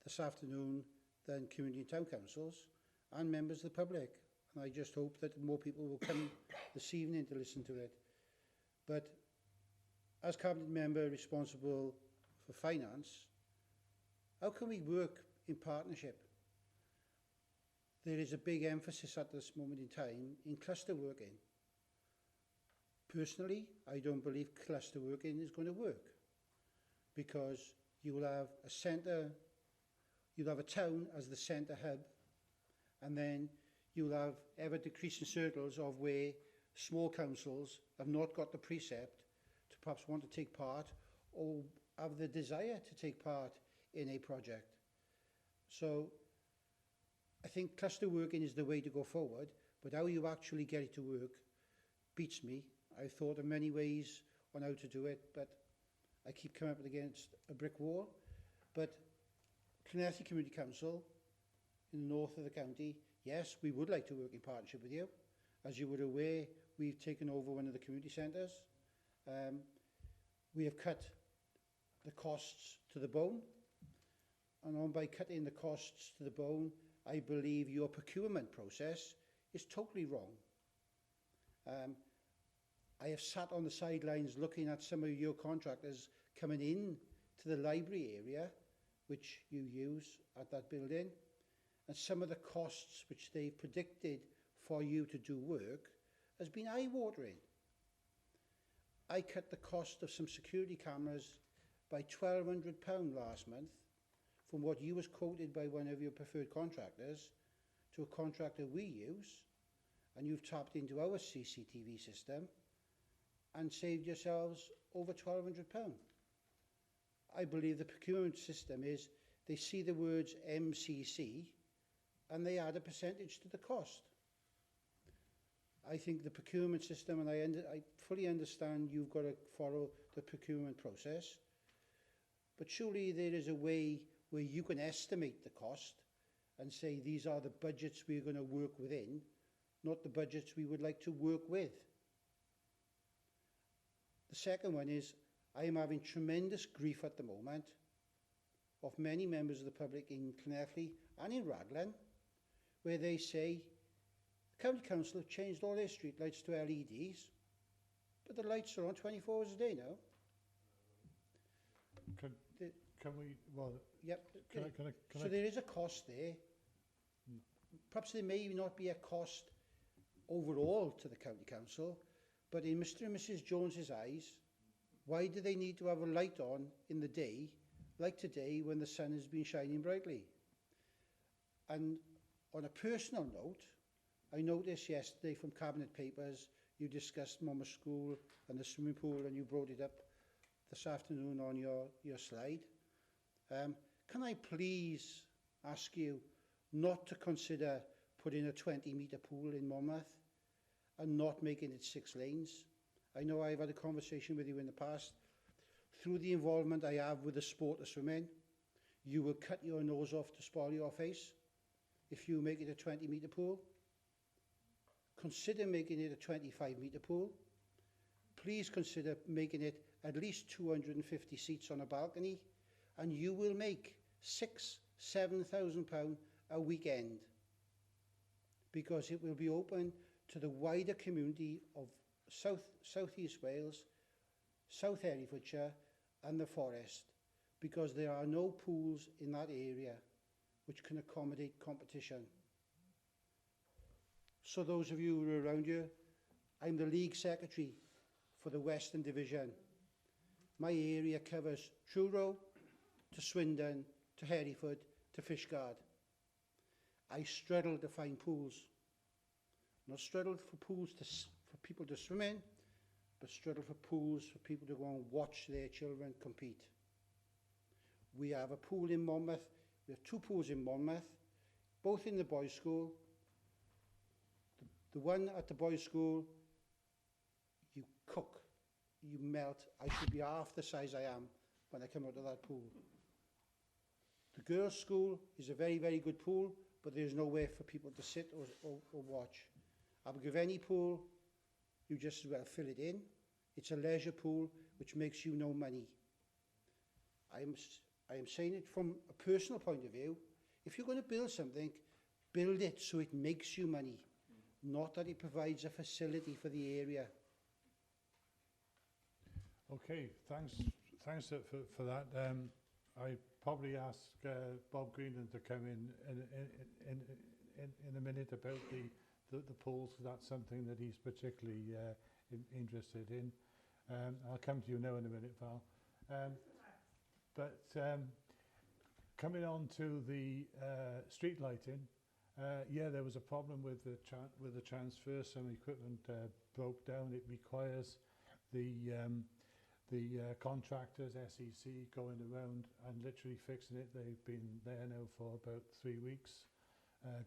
this afternoon than community and town councils and members of the public. And I just hope that more people will come this evening to listen to it. But as cabinet member responsible for finance, how can we work in partnership? There is a big emphasis at this moment in time in cluster working. Personally, I don't believe cluster working is going to work, because you will have a centre, you'll have a town as the centre hub, and then you'll have ever decreasing circles of where small councils have not got the precept to perhaps want to take part or have the desire to take part in a project. So I think cluster working is the way to go forward, but how you actually get it to work beats me. I've thought of many ways on how to do it, but I keep coming up against a brick wall. But Llanelli Community Council in the north of the county, yes, we would like to work in partnership with you. As you were aware, we've taken over one of the community centres. We have cut the costs to the bone, and on by cutting the costs to the bone, I believe your procurement process is totally wrong. I have sat on the sidelines looking at some of your contractors coming in to the library area, which you use at that building, and some of the costs which they predicted for you to do work has been eye-watering. I cut the cost of some security cameras by £1,200 last month from what you was quoted by one of your preferred contractors to a contractor we use, and you've tapped into our CCTV system and saved yourselves over £1,200. I believe the procurement system is they see the words MCC and they add a percentage to the cost. I think the procurement system, and I fully understand you've got to follow the procurement process, but surely there is a way where you can estimate the cost and say these are the budgets we're going to work within, not the budgets we would like to work with. The second one is, I am having tremendous grief at the moment of many members of the public in Llanelli and in Raglan, where they say the County Council have changed all their street lights to LEDs, but the lights are on 24 hours a day now. Can we, well, Yep. can I So there is a cost there. Perhaps there may not be a cost overall to the County Council, but in Mr and Mrs Jones's eyes, why do they need to have a light on in the day, like today when the sun has been shining brightly? And on a personal note, I noticed yesterday from Cabinet Papers, you discussed Monmouth School and the swimming pool, and you brought it up this afternoon on your slide. Can I please ask you not to consider putting a 20-metre pool in Monmouth and not making it 6 lanes? I know I've had a conversation with you in the past. Through the involvement I have with the sport of swimming, you will cut your nose off to spoil your face if you make it a 20-metre pool. Consider making it a 25-metre pool. Please consider making it at least 250 seats on a balcony, and you will make £6,000–7,000 a weekend, because it will be open to the wider community of South East Wales, South Herefordshire and the Forest, because there are no pools in that area which can accommodate competition. So those of you who are around here, I'm the League Secretary for the Western Division. My area covers Truro to Swindon to Hereford to Fishguard. I struggle to find pools. Not struggle for pools for people to swim in, but struggle for pools for people to go and watch their children compete. We have a pool in Monmouth. We have 2 pools in Monmouth, both in the boys' school. The one at the boys' school, you cook, you melt. I should be half the size I am when I come out of that pool. The girls' school is a very, very good pool, but there's nowhere for people to sit or watch. Abergavenny pool, you just as well fill it in. It's a leisure pool which makes you no money. I am saying it from a personal point of view. If you're going to build something, build it so it makes you money, not that it provides a facility for the area. Okay, thanks for that. I probably ask Bob Greenland to come in a minute about the pools. That's something that he's particularly interested in. I'll come to you now in a minute, Val. Coming on to the street lighting, yeah, there was a problem with the transfer. Some equipment broke down. It requires the contractors, SEC, going around and literally fixing it. They've been there now for about 3 weeks,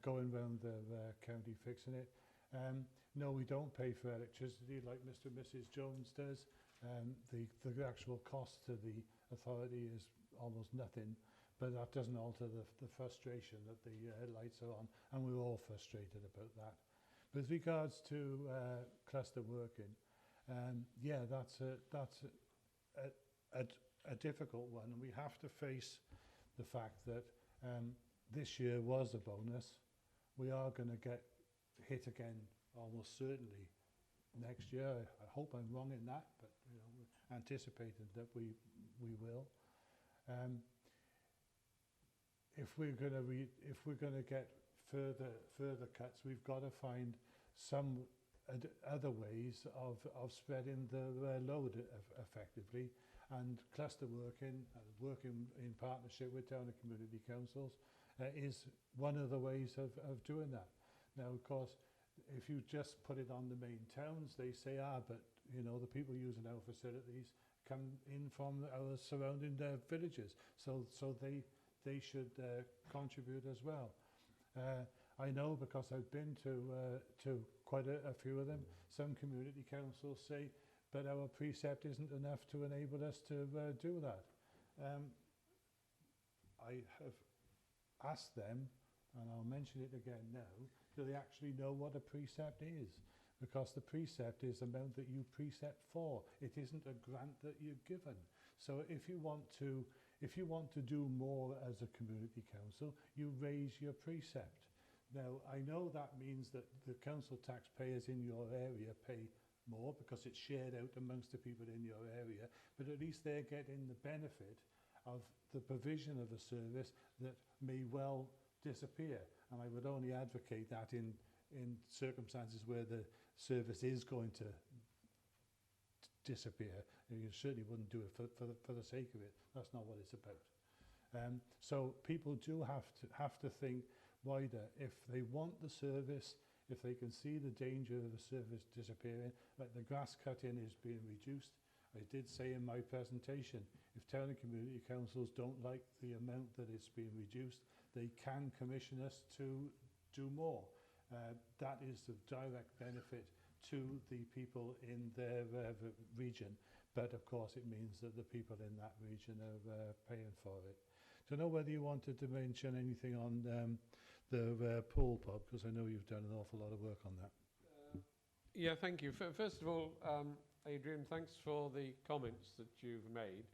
going around the county fixing it. No, we don't pay for electricity like Mr and Mrs Jones does. The actual cost to the authority is almost nothing, but that doesn't alter the frustration that the lights are on, and we're all frustrated about that. With regards to cluster working, yeah, that's a difficult one, and we have to face the fact that this year was a bonus. We are going to get hit again almost certainly next year. I hope I'm wrong in that, but you know, we're anticipating that we will. If we're going to get further cuts, we've got to find some other ways of spreading the load effectively, and cluster working in partnership with town and community councils is one of the ways of doing that. Now, of course, if you just put it on the main towns, they say, but you know, the people using our facilities come in from our surrounding villages, so they should contribute as well. I know, because I've been to quite a few of them, some community councils say, but our precept isn't enough to enable us to do that. I have asked them, and I'll mention it again now, do they actually know what a precept is? Because the precept is the amount that you precept for. It isn't a grant that you're given. So if you want to If you want to do more as a community council, you raise your precept. Now, I know that means that the council taxpayers in your area pay more because it's shared out amongst the people in your area, but at least they're getting the benefit of the provision of a service that may well disappear. And I would only advocate that in circumstances where the service is going to disappear. And you certainly wouldn't do it for the sake of it. That's not what it's about. So people do have to think wider. If they want the service, if they can see the danger of the service disappearing, like the grass cutting is being reduced. I did say in my presentation, if town and community councils don't like the amount that it's being reduced, they can commission us to do more. That is the direct benefit to the people in their region. But of course it means that the people in that region are paying for it. Don't know whether you wanted to mention anything on the pool, Bob, because I know you've done an awful lot of work on that. Yeah, thank you. First of all, Adrian, thanks for the comments that you've made.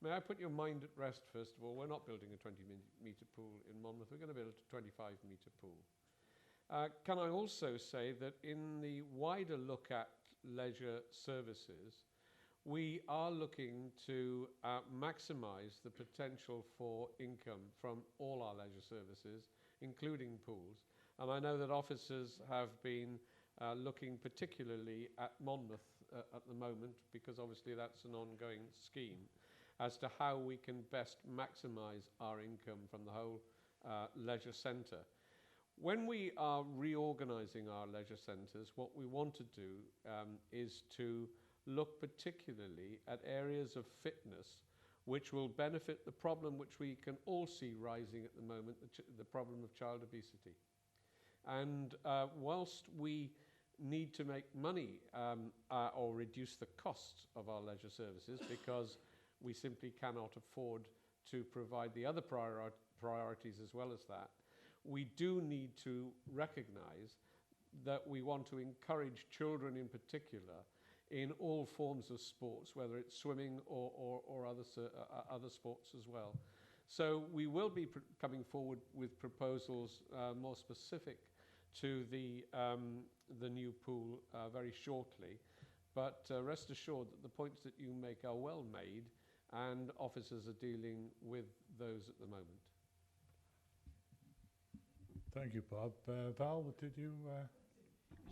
May I put your mind at rest, first of all? We're not building a 20-metre pool in Monmouth. We're going to build a 25-metre pool. Can I also say that in the wider look at leisure services, we are looking to maximise the potential for income from all our leisure services, including pools. And I know that officers have been looking particularly at Monmouth at the moment, because obviously that's an ongoing scheme, as to how we can best maximise our income from the whole leisure centre. When we are reorganising our leisure centres, what we want to do is to look particularly at areas of fitness which will benefit the problem which we can all see rising at the moment, the problem of child obesity. And whilst we need to make money or reduce the costs of our leisure services, because we simply cannot afford to provide the other priorities as well as that, we do need to recognise that we want to encourage children in particular in all forms of sports, whether it's swimming or other sports as well. So we will be coming forward with proposals more specific to the new pool very shortly. But rest assured that the points that you make are well made, and officers are dealing with those at the moment. Thank you, Bob. Val, did you...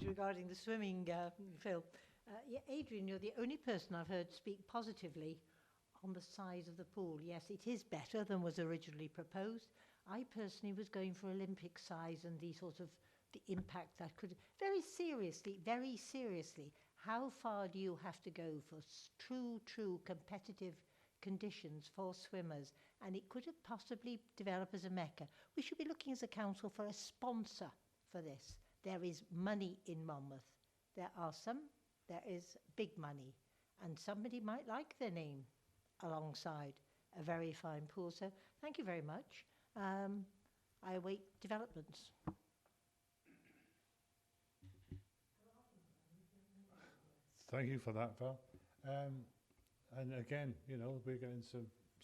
Regarding the swimming, Phil, yeah, Adrian, you're the only person I've heard speak positively on the size of the pool. Yes, it is better than was originally proposed. I personally was going for Olympic size and the sort of the impact that could... Very seriously, how far do you have to go for true competitive conditions for swimmers? And it could have possibly developed as a mecca. We should be looking as a council for a sponsor for this. There is money in Monmouth. There is big money, and somebody might like their name alongside a very fine pool. So thank you very much. I await developments. Thank you for that, Val. And again, you know, we're getting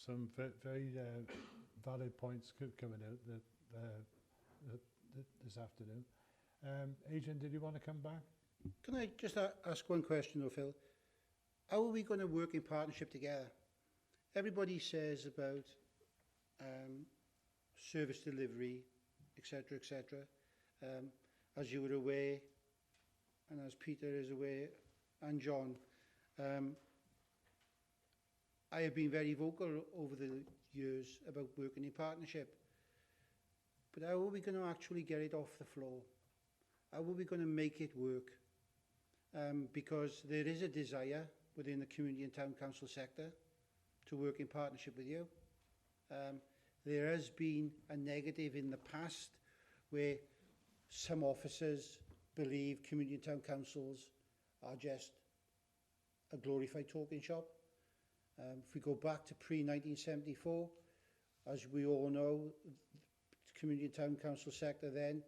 some very valid points coming out this afternoon. Adrian, did you want to come back? Can I just ask one question though, Phil? How are we going to work in partnership together? Everybody says about service delivery, etc., etc. As you were aware, and as Peter is aware, and John, I have been very vocal over the years about working in partnership. But how are we going to actually get it off the floor? How are we going to make it work? Because there is a desire within the community and town council sector to work in partnership with you. There has been a negative in the past where some officers believe community and town councils are just a glorified talking shop. If we go back to pre-1974, as we all know, the community and town council sector then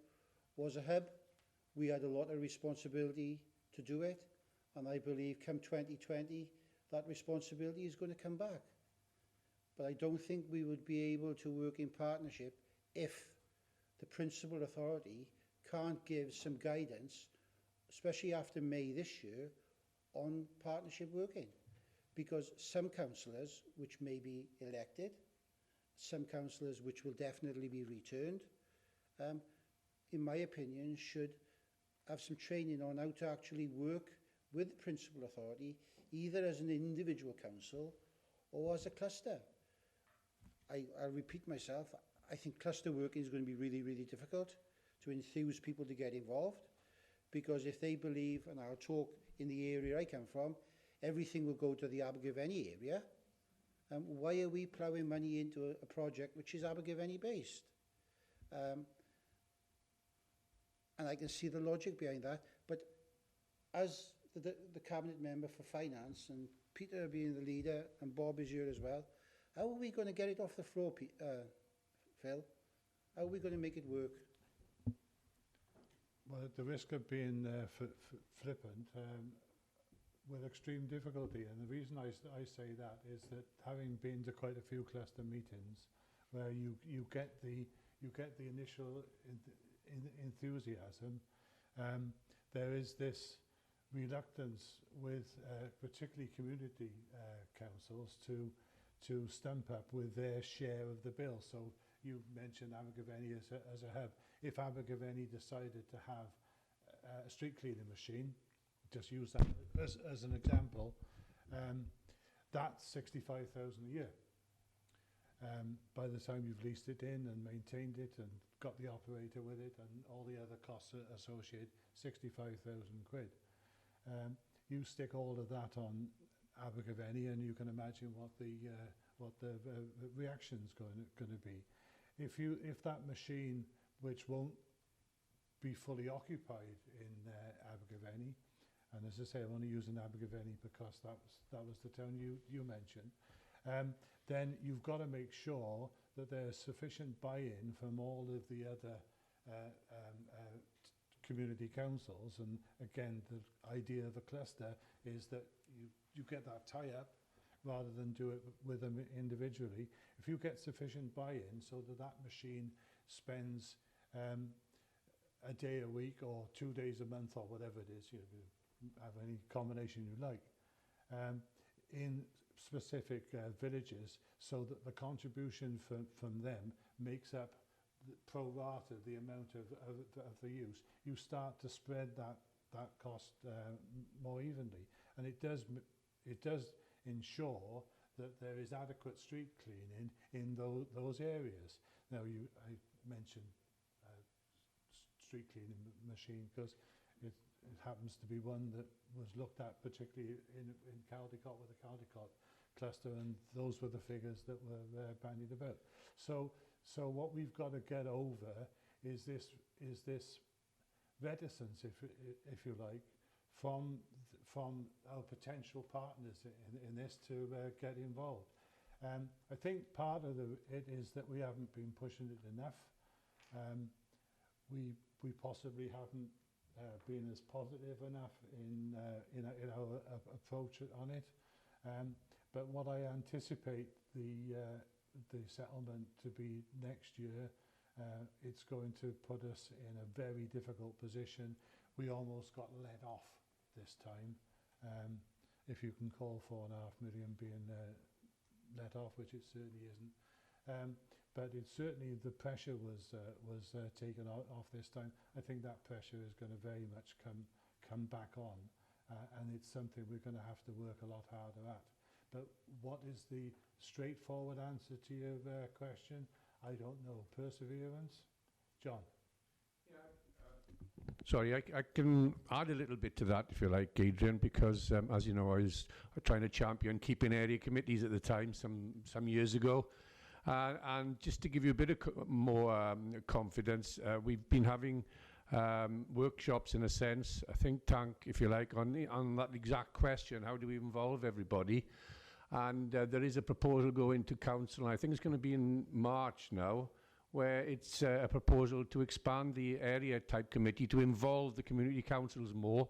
was a hub. We had a lot of responsibility to do it, and I believe come 2020 that responsibility is going to come back. but I don't think we would be able to work in partnership if the principal authority can't give some guidance, especially after May this year, on partnership working. Because some councillors, which may be elected, some councillors which will definitely be returned, in my opinion, should have some training on how to actually work with the principal authority, either as an individual council or as a cluster. I'll repeat myself, I think cluster working is going to be really, really difficult to enthuse people to get involved, because if they believe, and I'll talk in the area I come from, everything will go to the Abergavenny area, why are we ploughing money into a project which is Abergavenny based? And I can see the logic behind that, but as the cabinet member for finance, and Peter being the leader and Bob is here as well, how are we going to get it off the floor, Phil? How are we going to make it work? Well, at the risk of being flippant, with extreme difficulty, and the reason I say that is that having been to quite a few cluster meetings, where you get the initial enthusiasm, there is this reluctance with particularly community councils to stump up with their share of the bill. So you mentioned Abergavenny as a hub. If Abergavenny decided to have a street cleaning machine, just use that as an example, that's 65,000 a year. By the time you've leased it in and maintained it and got the operator with it and all the other costs associated, 65,000 quid. You stick all of that on Abergavenny and you can imagine what the reaction's going to be. If that machine, which won't be fully occupied in Abergavenny, and as I say, I'm only using Abergavenny because that was the town you mentioned, then you've got to make sure that there's sufficient buy-in from all of the other community councils. And again, the idea of a cluster is that you get that tie-up rather than do it with them individually. If you get sufficient buy-in so that machine spends a day a week or 2 days a month or whatever it is, you have any combination you like, in specific villages, so that the contribution from them makes up pro rata the amount of the use, you start to spread that cost more evenly, and it does ensure that there is adequate street cleaning in those areas. Now, I mentioned street cleaning machine because it happens to be one that was looked at particularly in Caldecott with the Caldecott cluster, and those were the figures that were bandied about. So what we've got to get over is this reticence, if you like, from our potential partners in this to get involved. I think part of it is that we haven't been pushing it enough. We possibly haven't been as positive enough in our approach on it. But what I anticipate the settlement to be next year, it's going to put us in a very difficult position. We almost got let off this time, if you can call 4.5 million being let off, which it certainly isn't. But it certainly, the pressure was taken off this time. I think that pressure is going to very much come back on, and it's something we're going to have to work a lot harder at. But what is the straightforward answer to your question? I don't know. Perseverance? John? Sorry, I can add a little bit to that, if you like, Adrian, because, as you know, I was trying to champion keeping area committees at the time, some years ago. And just to give you a bit of more confidence, we've been having workshops, in a sense, a think tank, if you like, on that exact question: how do we involve everybody? And there is a proposal going to council, and I think it's going to be in March now, where it's a proposal to expand the area type committee to involve the community councils more.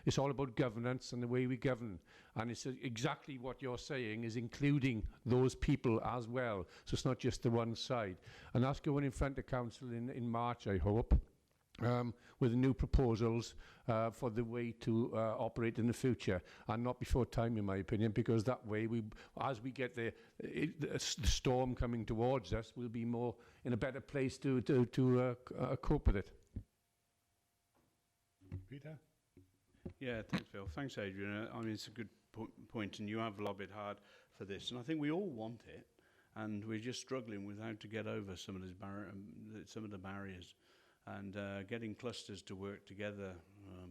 It's all about governance and the way we govern. And it's exactly what you're saying, is including those people as well. So it's not just the one side. And that's going in front of council in March, I hope, with new proposals for the way to operate in the future, and not before time, in my opinion, because that way, as we get the storm coming towards us, we'll be more in a better place to cope with it. Peter? Yeah, thanks, Phil. Thanks, Adrian. I mean, it's a good point, and you have lobbied hard for this, and I think we all want it, and we're just struggling with how to get over some of the barriers. And getting clusters to work together,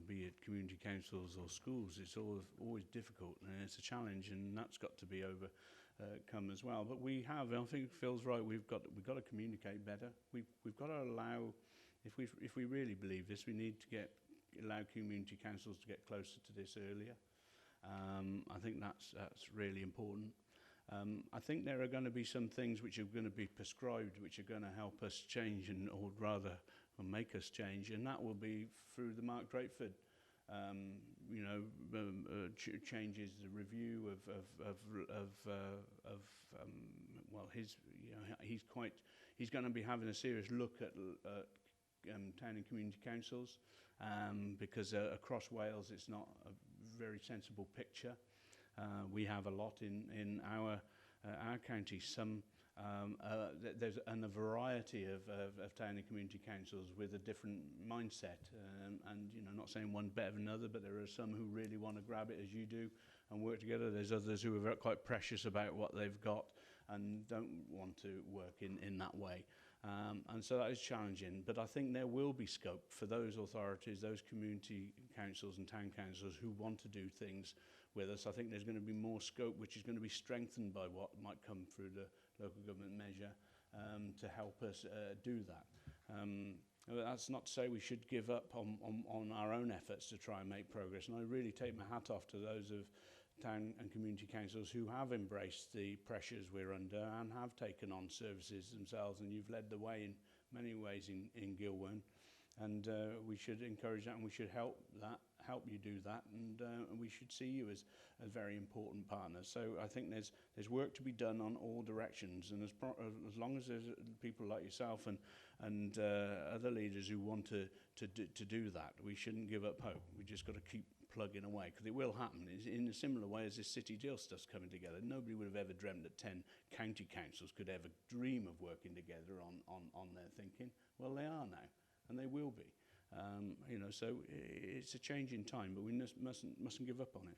be it community councils or schools, it's always difficult, and it's a challenge, and that's got to be overcome as well. But we have, I think Phil's right, we've got to communicate better. We've got to allow, if we really believe this, we need to allow community councils to get closer to this earlier. I think that's really important. I think there are going to be some things which are going to be prescribed, which are going to help us change, or rather make us change, and that will be through the Mark Drakeford, changes, the review well, he's going to be having a serious look at town and community councils, because across Wales it's not a very sensible picture. We have a lot in our county. There's a variety of town and community councils with a different mindset, and not saying one better than another, but there are some who really want to grab it as you do and work together. There's others who are quite precious about what they've got and don't want to work in that way. And so that is challenging, but I think there will be scope for those authorities, those community councils and town councils who want to do things with us. I think there's going to be more scope, which is going to be strengthened by what might come through the local government measure to help us do that. That's not to say we should give up on our own efforts to try and make progress, and I really take my hat off to those of town and community councils who have embraced the pressures we're under and have taken on services themselves, and you've led the way in many ways in Gilwern, and we should encourage that, and we should help you do that, and we should see you as very important partners. So I think there's work to be done on all directions, and as long as there's people like yourself and other leaders who want to do that, we shouldn't give up hope. We just got to keep plugging away, because it will happen. It's in a similar way as this city deal stuff's coming together. Nobody would have ever dreamt that 10 county councils could ever dream of working together on their thinking. Well, they are now, and they will be. So it's a change in time, but we mustn't give up on it.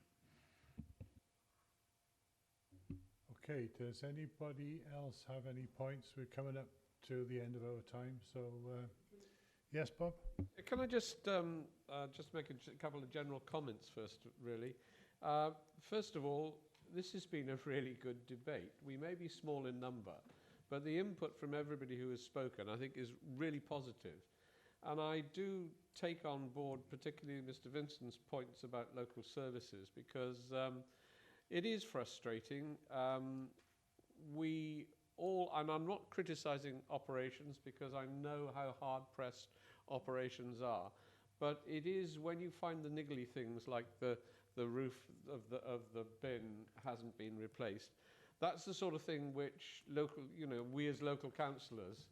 Okay, does anybody else have any points? We're coming up to the end of our time, so yes, Bob? Can I just make a couple of general comments first, really? First of all, this has been a really good debate. We may be small in number, but the input from everybody who has spoken, I think, is really positive. And I do take on board particularly Mr. Vincent's points about local services, because it is frustrating. We all, and I'm not criticising operations because I know how hard-pressed operations are, but it is when you find the niggly things like the roof of the bin hasn't been replaced. That's the sort of thing which we as local councillors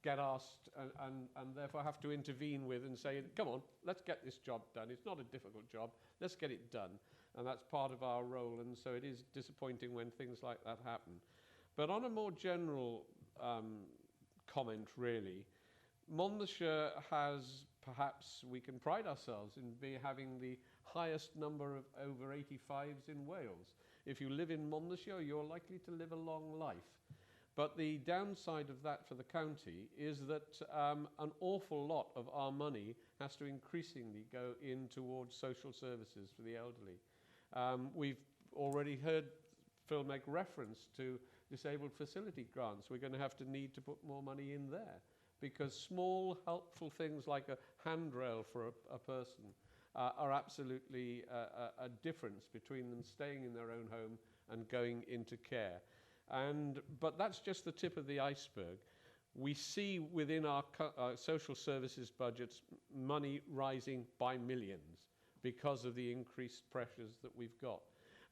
get asked and therefore have to intervene with and say, come on, let's get this job done. It's not a difficult job. Let's get it done. And that's part of our role. And so it is disappointing when things like that happen. But on a more general comment, really, Monmouthshire has, perhaps we can pride ourselves in having the highest number of over 85s in Wales. If you live in Monmouthshire, you're likely to live a long life. But the downside of that for the county is that an awful lot of our money has to increasingly go in towards social services for the elderly. We've already heard Phil make reference to disabled facility grants. We're going to have to need to put more money in there, because small, helpful things like a handrail for a person are absolutely a difference between them staying in their own home and going into care. But that's just the tip of the iceberg. we see within our social services budgets money rising by millions because of the increased pressures that we've got.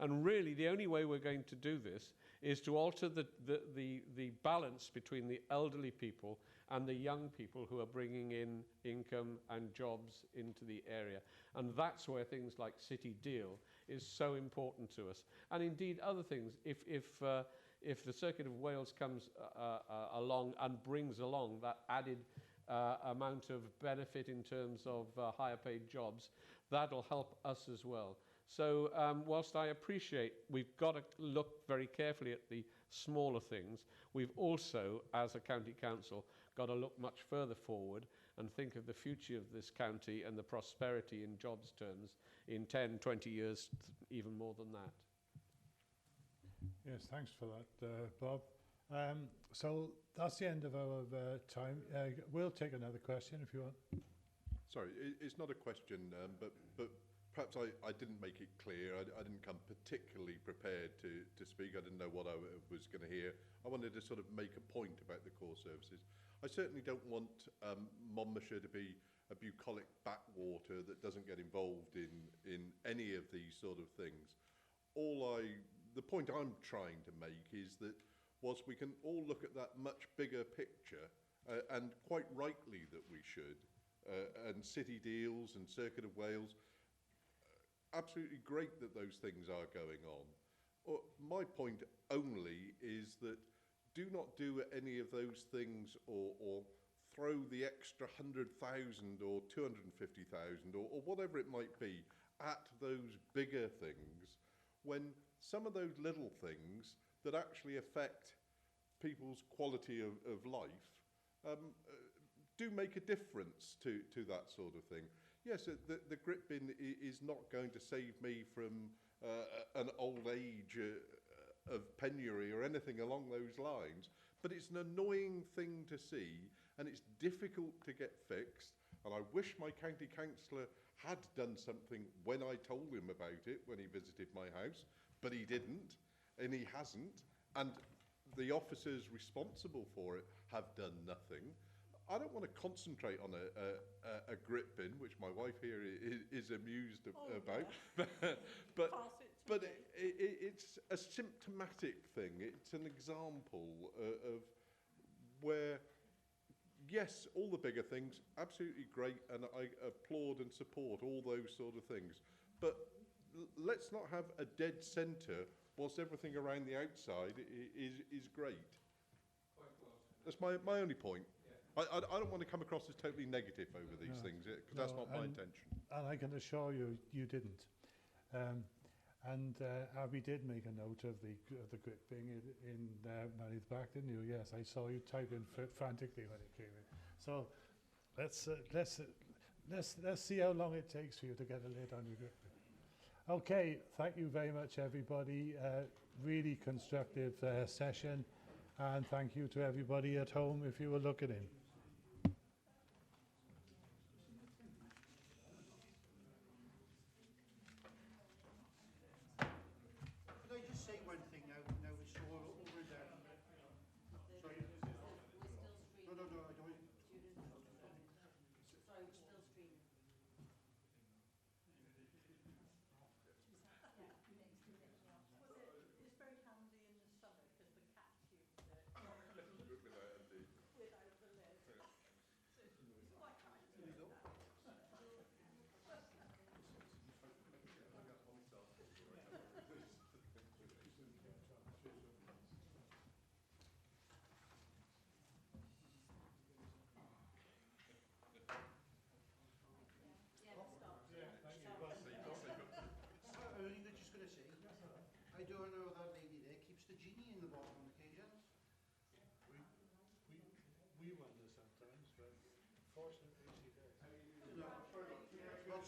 And really, the only way we're going to do this is to alter the balance between the elderly people and the young people who are bringing in income and jobs into the area. And that's where things like City Deal is so important to us. And indeed, other things. If the Circuit of Wales comes along and brings along that added amount of benefit in terms of higher paid jobs, that'll help us as well. So whilst I appreciate we've got to look very carefully at the smaller things, we've also, as a county council, got to look much further forward and think of the future of this county and the prosperity in jobs terms in 10, 20 years, even more than that. Yes, thanks for that, Bob. So that's the end of our time. We'll take another question if you want. Sorry, it's not a question, but perhaps I didn't make it clear. I didn't come particularly prepared to speak. I didn't know what I was going to hear. I wanted to sort of make a point about the core services. I certainly don't want Monmouthshire to be a bucolic backwater that doesn't get involved in any of these sort of things. The point I'm trying to make is that whilst we can all look at that much bigger picture, and quite rightly that we should, and City Deals and Circuit of Wales, absolutely great that those things are going on. My point only is that do not do any of those things or throw the extra 100,000 or 250,000 or whatever it might be at those bigger things when some of those little things that actually affect people's quality of life do make a difference to that sort of thing. Yes, the grit bin is not going to save me from an old age of penury or anything along those lines, but it's an annoying thing to see and it's difficult to get fixed. And I wish my county councillor had done something when I told him about it when he visited my house, but he didn't and he hasn't, and the officers responsible for it have done nothing. I don't want to concentrate on a grit bin, which my wife here is amused about, but it's a symptomatic thing. It's an example of where, yes, all the bigger things, absolutely great, and I applaud and support all those sort of things. But let's not have a dead centre whilst everything around the outside is great. That's my only point. I don't want to come across as totally negative over these things, because that's not my intention. And I can assure you, you didn't. Abby did make a note of the grit thing in Mary's back, didn't you? Yes, I saw you type in frantically when it came in. So let's see how long it takes for you to get a lid on your grit bin. Okay, thank you very much, everybody. Really constructive session, and thank you to everybody at home if you were looking in. Could I just say one thing now it's all over and done? Sorry. No, I don't. Sorry, we're still streaming. It's very handy in the summer because the cats use it without the lid. It's quite nice. Only just going to say, I don't know that lady there keeps the genie in the bottle on occasions. We wonder sometimes, but fortunately she does. No, what's the next one?